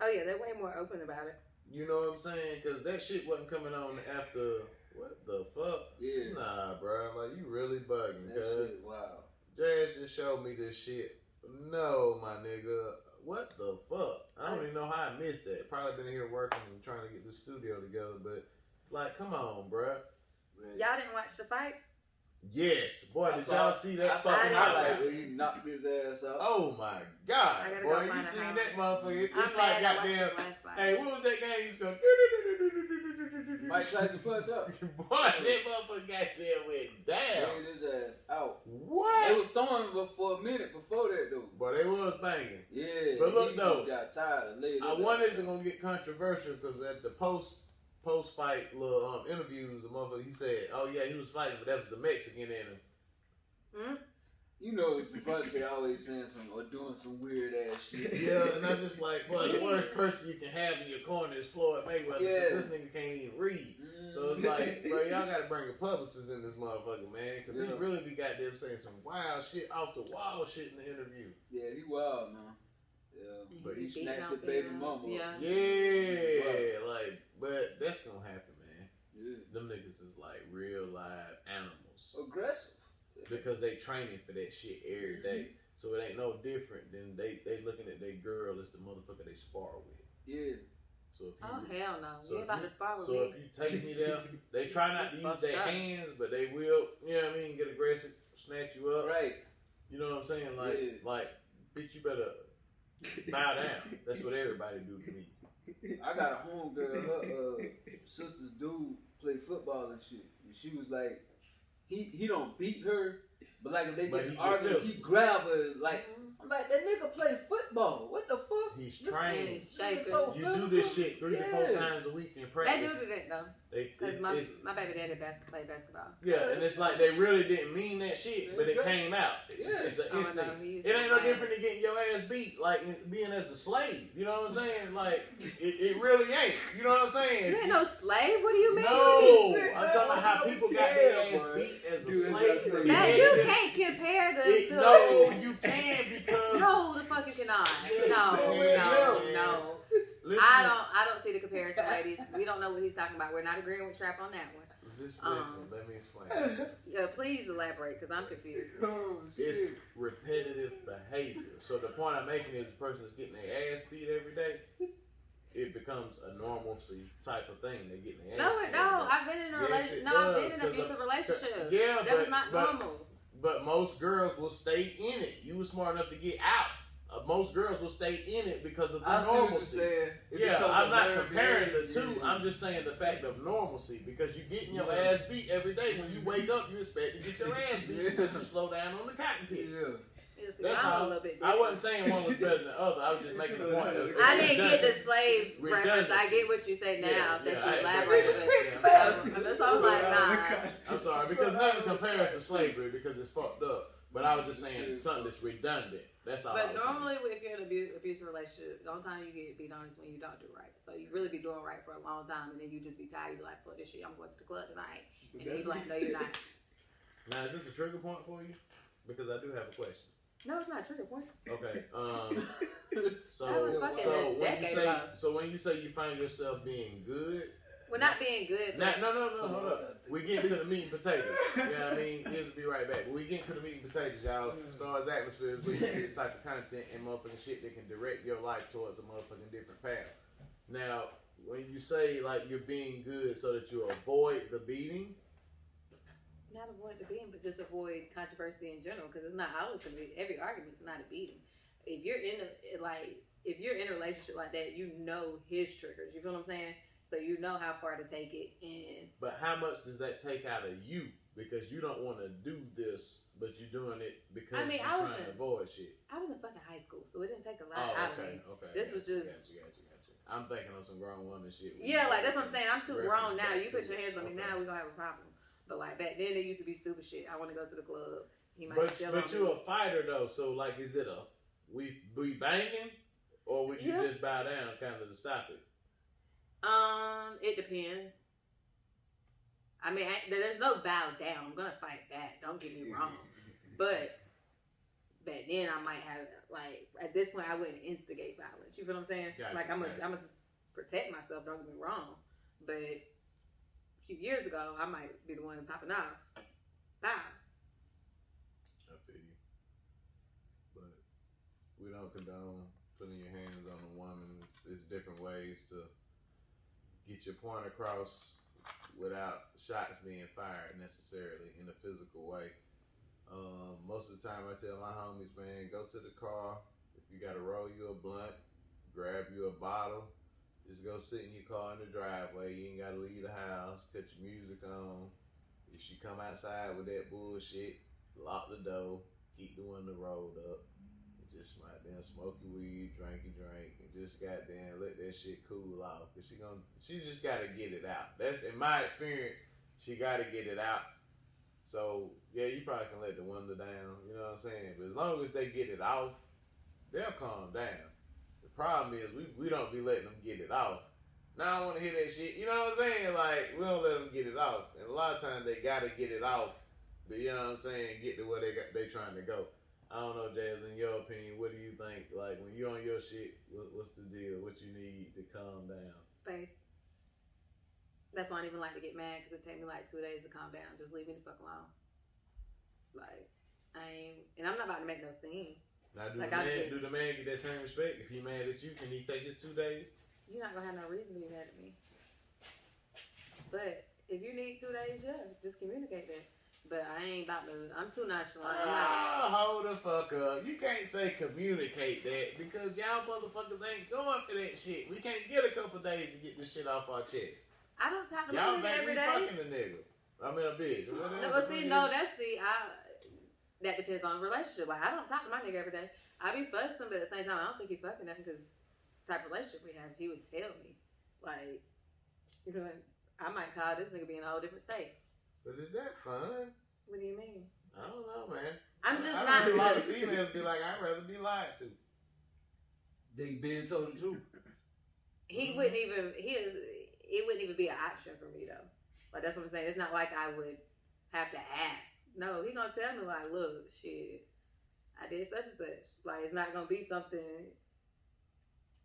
Oh yeah, they're way more open about it. You know what I'm saying? Because that shit wasn't coming on after. What the fuck? Yeah. Nah, bro. Like, you really bugging, That cuz. shit, wow. Jazz just showed me this shit. No, my nigga. What the fuck? I don't even know how I missed that. Probably been here working and trying to get the studio together, but, like, come on, bro. Y'all didn't watch the fight? Yes. Boy, did y'all see that I saw fucking the highlight. highlight highlight? where he knocked his ass out. Oh, my God. I gotta Boy, go you find seen a that motherfucker? It's I'm like glad I watched goddamn. the last fight. Hey, what was that game? He's going. Mike Tyson punch up. Boy, that motherfucker goddamn went down. Laid his ass out. What? They was throwing for a minute before that though. But they was banging. Yeah. But look, he though, got tired and laid his I ass wonder if out. it's gonna get controversial because at the post fight little interviews, the motherfucker he said, "Oh yeah, he was fighting, but that was the Mexican in him." You know, Javante always saying some or doing some weird ass shit. Yeah, and I'm just like, boy, the worst person you can have in your corner is Floyd Mayweather. 'Cause Yeah. this nigga can't even read. So it's like, bro, y'all gotta bring a publicist in this motherfucker, man, because he Yeah. really be goddamn saying some wild shit, off the wall shit in the interview. Yeah, he wild, man. Yeah, But he beating snatched out the baby them. mama. Yeah. Yeah, like, but that's gonna happen, man. Yeah. Them niggas is like real live animals. Aggressive. Because they training for that shit every day. So it ain't no different than they looking at their girl as the motherfucker they spar with. Yeah. So if you, Oh hell no! so You if about you- to spar with so me? if you take me there, they try not to use Fucked their up. hands, but they will, you know what I mean, get aggressive, snatch you up. Right. You know what I'm saying? Like, Yeah. like, bitch, you better bow down. That's what everybody do to me. I got a homegirl, her sister's dude play football and shit. And she was like, he don't beat her, but like if they get arguing, he grab her like. I'm like, that nigga play football. What the fuck? He's trained. So you do this shit 3 to 4 times a week in practice. They do that though. Because my baby daddy play basketball. Yeah, and it's like they really didn't mean that shit, but it came out. It's an instinct. It ain't no different than getting your ass beat, like being as a slave. You know what I'm saying? Like, it really ain't. You know what I'm saying? You ain't no slave? What do you mean? No, I'm talking about how people got their ass beat as a slave. That you can't compare the two. No, you can because. No, the fuck you cannot. No. Listen, I don't see the comparison, ladies. We don't know what he's talking about. We're not agreeing with Trap on that one. Just listen, let me explain. Yeah, please elaborate, because I'm confused. It's repetitive behavior. So the point I'm making is the person is getting their ass beat every day. It becomes a normalcy type of thing. They're getting their ass beat. No, I've been in a relationship. No, I've been in an abusive relationship. Yeah, that was not normal. But most girls will stay in it. You were smart enough to get out. Most girls will stay in it because of the normalcy. Yeah, I'm not comparing the two. I'm just saying the fact of normalcy because you're getting your ass beat every day. When you wake up, you expect to get your ass beat because you slow down on the cotton pick. Yeah. That's how. I wasn't saying one was better than the other. I was just making the point. I didn't get the slave reference. I get what you say now that you elaborated. That's all like, nah. I'm sorry because nothing compares to slavery because it's fucked up. But I was just saying something that's redundant. That's all. But normally, if you're in an abusive relationship, the only time you get beat on is when you don't do right. So you really be doing right for a long time, and then you just be tired. You be like, fuck this shit. I'm going to the club tonight. And then you be like, no, you're not. Now, is this a trigger point for you? Because I do have a question. No, it's not a trigger point. Okay. So when you say you find yourself being good. We're not being good. No, hold up. We get to the meat and potatoes. You know what I mean? Here's be right back. But we get to the meat and potatoes, y'all. Stars Atmosphere is where you get this type of content and motherfucking shit that can direct your life towards a motherfucking different path. Now, when you say like you're being good so that you avoid the beating. Not avoid the beating, but just avoid controversy in general, because it's not always going to be, every argument's not a beating. If you're in a relationship like that, you know his triggers. You feel what I'm saying? So you know how far to take it. But how much does that take out of you? Because you don't want to do this, but you're doing it because you're trying to avoid shit. I was in fucking high school, so it didn't take a lot out of me. Okay. This was just. Gotcha. I'm thinking of some grown woman shit. Yeah, like that's what I'm saying. I'm too grown now. You put your hands on me now, we're gonna have a problem. But like back then, it used to be stupid shit. I want to go to the club. He might steal on me. But you're a fighter though, so like, is it we banging, or would you just bow down kind of to stop it? It depends. I mean, there's no bow down. I'm gonna fight back. Don't get me wrong. But back then, I might have at this point, I wouldn't instigate violence. You feel what I'm saying? Gotcha, I'm gonna protect myself. Don't get me wrong. But a few years ago, I might be the one popping off. Bow. I feel you. But we don't condone putting your hands on a woman. There's different ways to get your point across without shots being fired necessarily in a physical way. Most of the time I tell my homies, man, go to the car. If you gotta roll you a blunt, grab you a bottle, just go sit in your car in the driveway. You ain't gotta leave the house, cut your music on. If she come outside with that bullshit, lock the door, keep the window rolled up. Just goddamn smoke your weed, drink your drink, and just goddamn let that shit cool off. Cause she just gotta get it out. That's in my experience. She gotta get it out. So yeah, you probably can let the window down. You know what I'm saying? But as long as they get it off, they'll calm down. The problem is we don't be letting them get it off. Now I don't want to hear that shit. You know what I'm saying? Like we don't let them get it off, and a lot of times they gotta get it off. But you know what I'm saying? Get to where they trying to go. I don't know, Jazz, in your opinion, what do you think? Like, when you're on your shit, what's the deal? What you need to calm down? Space. That's why I don't even like to get mad, because it takes me like 2 days to calm down. Just leave me the fuck alone. Like, and I'm not about to make no scene. Now, do the man get that same respect? If he mad at you, can he take his 2 days? You're not going to have no reason to be mad at me. But if you need 2 days, yeah, just communicate that. But I ain't about to. I'm too nonchalant. I'm not. Oh, hold the fuck up. You can't say communicate that because y'all motherfuckers ain't going for that shit. We can't get a couple days to get this shit off our chest. I don't talk to my Y'all nigga think every we day. fucking a nigga. I mean a bitch. Or whatever. No, but see, no, that depends on the relationship. Like, I don't talk to my nigga every day. I be fussing, but at the same time, I don't think he fucking nothing because the type of relationship we have, he would tell me. Like, you know, I might call this nigga be in a whole different state. But is that fun? What do you mean? I don't know, man. I'm just I not. heard a lot of females be like, I'd rather be lied to. They been told the truth. He wouldn't even. It wouldn't even be an option for me though. Like that's what I'm saying. It's not like I would have to ask. No, he gonna tell me like, look, shit, I did such and such. Like it's not gonna be something.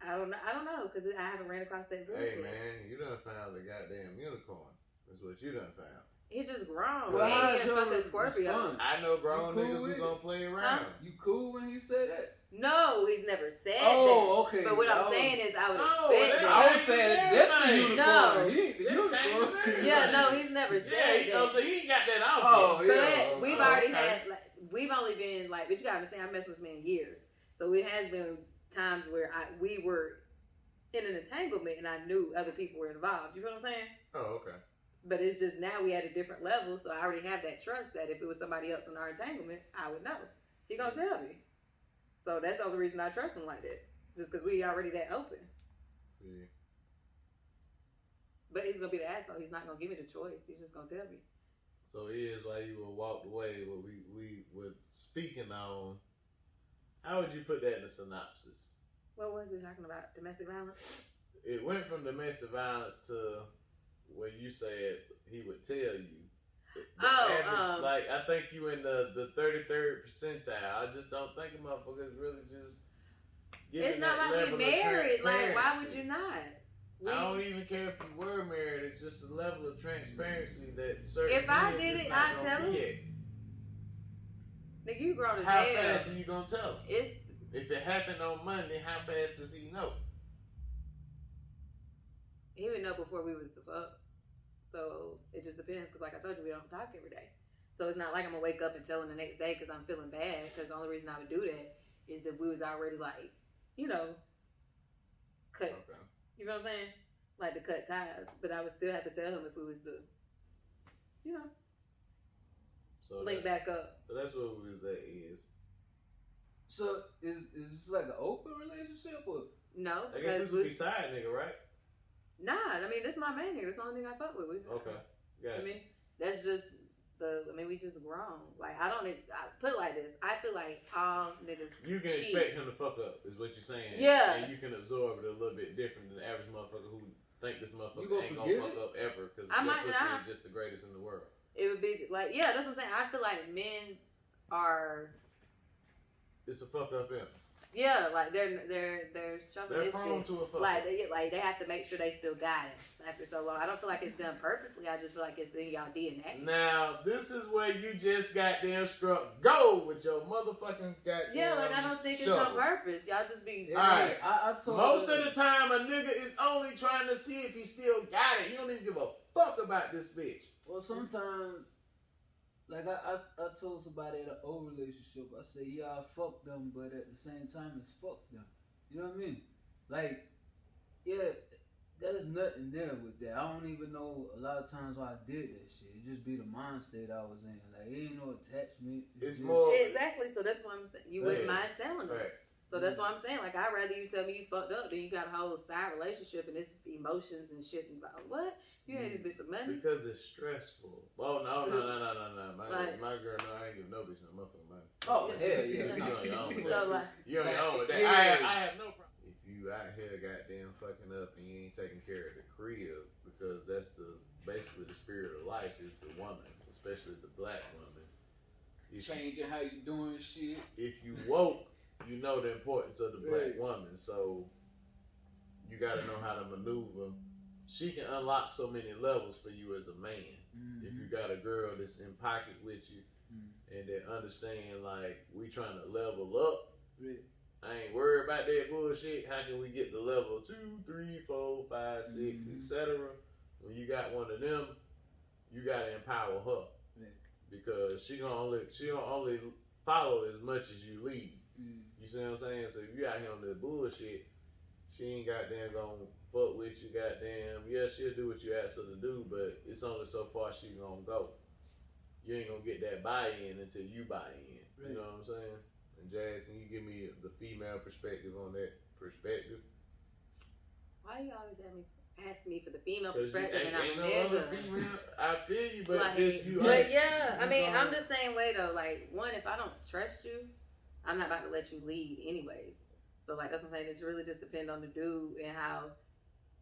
I don't know because I haven't ran across that bullshit. Hey man, you done found the goddamn unicorn. That's what you done found. He's just grown. Well, He how's ain't a your fucking Scorpio. response? I know grown You cool niggas who with gonna play around. You cool when he said that? No, he's never said Oh, that. okay. But what I'm Oh. saying is, I would Oh, expect that- I that. was saying that's the No. unicorn. No. He ain't the That unicorn. changes everything. Yeah, no, he's never said that. So he ain't got that out Oh, yet. yeah. But we've Oh, already okay. had, like, we've only been, like, but you gotta understand, I've messed with this man years. So it has been times where we were in an entanglement and I knew other people were involved. You feel what I'm saying? Oh, okay. But it's just now we at a different level, so I already have that trust that if it was somebody else in our entanglement, I would know. He gonna tell me. So that's the only reason I trust him like that. Just because we already that open. Yeah. But he's gonna be the asshole. He's not gonna give me the choice. He's just gonna tell me. So here's why you were walked away. What we were speaking on. How would you put that in a synopsis? What was he talking about? Domestic violence? It went from domestic violence to where you said he would tell you. The average, like I think you in the 33rd percentile. I just don't think a motherfuckers really just. It's not that like level we of married. Like, why would transparency. you not? I don't even care if you were married. It's just a level of transparency that certain. If I men did just it, not I'd gonna tell be him. at. Nigga, you grown as How hell. fast are you gonna tell him? It's If it happened on Monday, how fast does he know? he would know before we was the fuck. So it just depends. Cause like I told you, we don't talk every day. So it's not like I'm gonna wake up and tell him the next day because I'm feeling bad. Cause the only reason I would do that is that we was already like, you know, cut. Okay. You know what I'm saying? Like to cut ties. But I would still have to tell him if we was to, you know, So link that's- back up. So that's what we was at is. So is this like an open relationship or? No, I guess this because would be side nigga, right? nah. I mean, this is my main nigga. That's the only nigga I fuck with. Okay. Got I it. mean, that's just we just grown. Like, I put it like this. I feel like all niggas You can cheat. expect him to fuck up, is what you're saying. Yeah. And you can absorb it a little bit different than the average motherfucker who think this motherfucker You gonna ain't forgive gonna fuck it? up ever because I your might pussy not. is just the greatest in the world. It would be like, yeah, that's what I'm saying. I feel like men are, It's a fuck up in. yeah, like they're They're chauvinistic. prone to a fuck Like up. they have to make sure they still got it after so long. I don't feel like it's done purposely. I just feel like it's in y'all DNA. Now, this is where you just goddamn struck gold with your motherfucking goddamn Yeah, like I don't think it's shovel. on purpose. Y'all just be. Yeah, Alright. I told Most her- of the time, a nigga is only trying to see if he still got it. He don't even give a fuck about this bitch. Well, sometimes, like I told somebody in an old relationship, I say, yeah, I fuck them, but at the same time, it's fuck them. You know what I mean? Like, yeah, there's nothing there with that. I don't even know a lot of times why I did that shit. It just be the mind state I was in. Like, it ain't no attachment. It's just- more- Exactly. So that's what I'm saying. You wouldn't Yeah. mind telling them. Right. So that's what I'm saying. Like, I'd rather you tell me you fucked up than you got a whole side relationship and it's emotions and shit involved. What? You had this bitch some money? Because it's stressful. Oh, no. Like- My girl, no, I ain't give no bitch no motherfucking money. Oh, hell yeah. You on your own with So, that. like, You on your own with that. Yeah. I have no problem. If you out here goddamn fucking up and you ain't taking care of the crib, because that's basically the spirit of life is the woman, especially the black woman. If you- Changing how you doing shit. if you woke, you know the importance of the black woman. So you got to know how to maneuver. She can unlock so many levels for you as a man. Mm-hmm. If you got a girl that's in pocket with you and that understand, like, we trying to level up. I ain't worried about that bullshit. How can we get to level 2, 3, 4, 5, 6, etc. When you got one of them, you got to empower her. Yeah. because she gonna only follow as much as you lead. You see what I'm saying? So if you out here on that bullshit, she ain't goddamn gonna fuck with you. Goddamn, yeah, she'll do what you ask her to do, but it's only so far she gonna go. You ain't gonna get that buy-in until you buy in. Right. You know what I'm saying? And Jazz, can you give me the female perspective on that perspective? Why you always ask me for the female perspective and I'm a no nigga? other female. I feel you, but like, just you. But yeah, I mean, I'm the same way though. Like, one, if I don't trust you, I'm not about to let you lead anyways. So like that's what I'm saying. It really just depends on the dude and how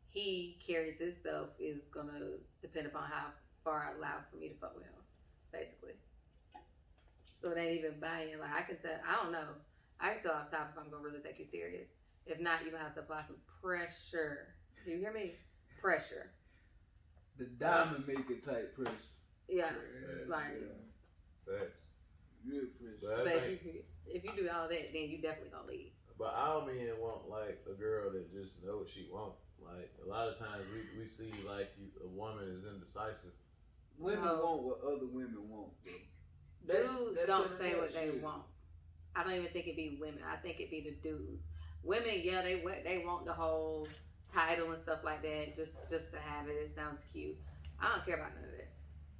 he carries himself is gonna depend upon how far I allow for me to fuck with him, basically. So it ain't even buying. Like I can tell. I don't know. I can tell off top if I'm gonna really take you serious. If not, you're gonna have to apply some pressure. Do you hear me? Pressure. The diamond maker type pressure. Yeah, like. Facts. Real pressure. But if you do all that, then you definitely gonna leave. But all men want like a girl that just know what she want. Like a lot of times we see like a woman is indecisive. Women want what other women want, bro. Dudes don't say what they want. I don't even think it be women. I think it be the dudes. Women, yeah, they want the whole title and stuff like that just to have it. It sounds cute. I don't care about none of that.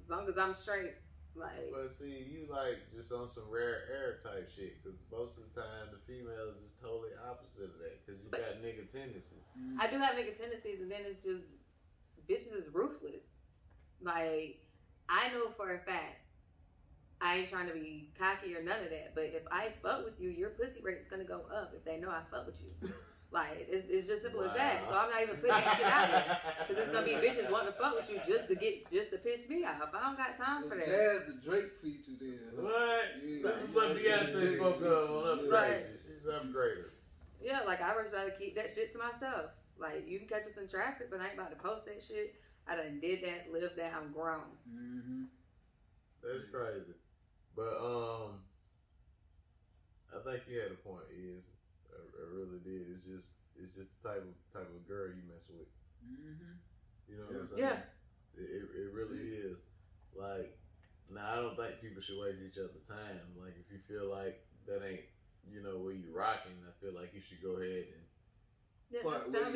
As long as I'm straight. Like, but see, you like just on some rare air type shit, because most of the time the females is totally opposite of that, because you got nigga tendencies. I do have nigga tendencies, and then it's just bitches is ruthless. Like, I know for a fact, I ain't trying to be cocky or none of that, but if I fuck with you, your pussy rate's gonna go up if they know I fuck with you. Like, it's just simple as that. So I'm not even putting that shit out there. Because it's going to be bitches wanting to fuck with you just to piss me off. I don't got time for that. Jazz the Drake feature there. What? Yeah, this is what Beyonce spoke of on Upgrade. Right. She's upgraded. Yeah, like, I would rather keep that shit to myself. Like, you can catch us in traffic, but I ain't about to post that shit. I done did that, lived that, I'm grown. Mm-hmm. That's crazy. But, I think you had a point, I really did. It's just the type of girl you mess with. Mm-hmm. You know what I'm saying? Yeah. It really is. Like, now I don't think people should waste each other's time. Like, if you feel like that ain't, where you rocking, I feel like you should go ahead and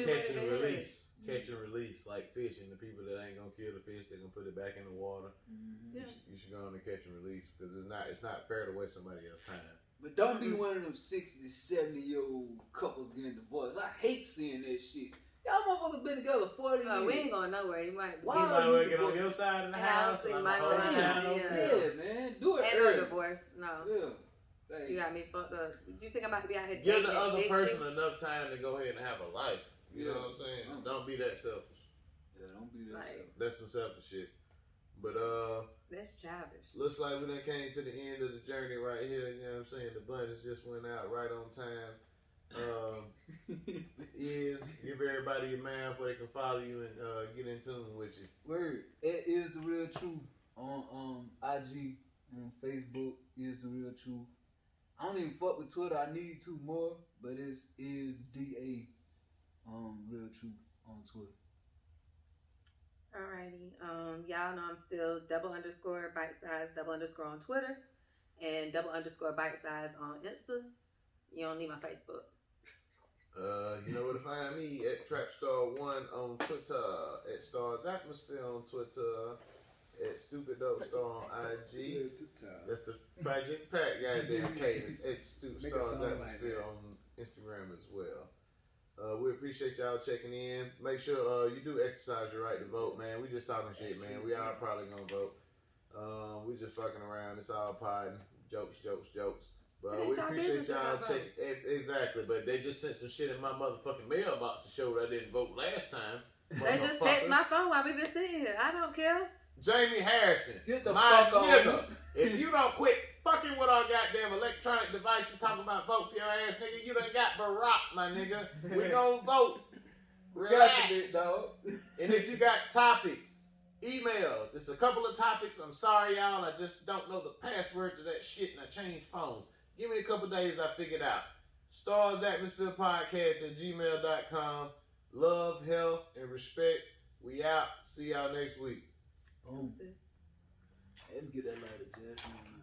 catch and release. Catch and release, like fishing. The people that ain't gonna kill the fish, they're gonna put it back in the water. Mm-hmm. You should go on and catch and release, because it's not fair to waste somebody else's time. But don't be one of them 60, 70-year-old couples getting divorced. I hate seeing that shit. Y'all motherfuckers been together 40 years. We ain't going nowhere. You might get on your side of the house. You might want to yeah, man. Do it and early. no divorce. No. Yeah. Hey. You got me fucked up. You think I'm about to be out here give the other person enough time to go ahead and have a life. You know what I'm saying? Don't be that selfish. Yeah, don't be that selfish. That's some selfish shit. But that's childish. Looks like we done came to the end of the journey right here. You know what I'm saying? The buttons just went out right on time. Give everybody your man where they can follow you and get in tune with you. Word. It is the real truth on IG, on Facebook. Is the real truth. I don't even fuck with Twitter. I need to more, but it's is DA real truth on Twitter. Alrighty. Y'all know I'm still _bite size_ on Twitter and _bite size on Insta. You don't need my Facebook. You know where to find me at Trapstar1 on Twitter, at Stars Atmosphere on Twitter, at Stupid Dope Star on IG. That's the Project Pack goddamn cadence. At Stupid Stars Atmosphere on Instagram as well. We appreciate y'all checking in. Make sure you do exercise your right to vote, man. We just talking shit, man. We are probably gonna vote. We just fucking around. It's all potting. Jokes. But we appreciate y'all checking. Exactly, but they just sent some shit in my motherfucking mailbox to show that I didn't vote last time. They just text my phone while we been sitting here. I don't care. Jamie Harrison, get the my fuck nigga. If you don't quit fucking with our goddamn electronic devices talking about vote for your ass, nigga, you done got Barack, my nigga. We gonna vote. Relax. And if you got topics, emails. It's a couple of topics. I'm sorry, y'all. I just don't know the password to that shit, and I changed phones. Give me a couple days. I figure it out. starsatmospherepodcast@gmail.com. Love, health, and respect. We out. See y'all next week. Boom. Let me get that lighter, Jeff.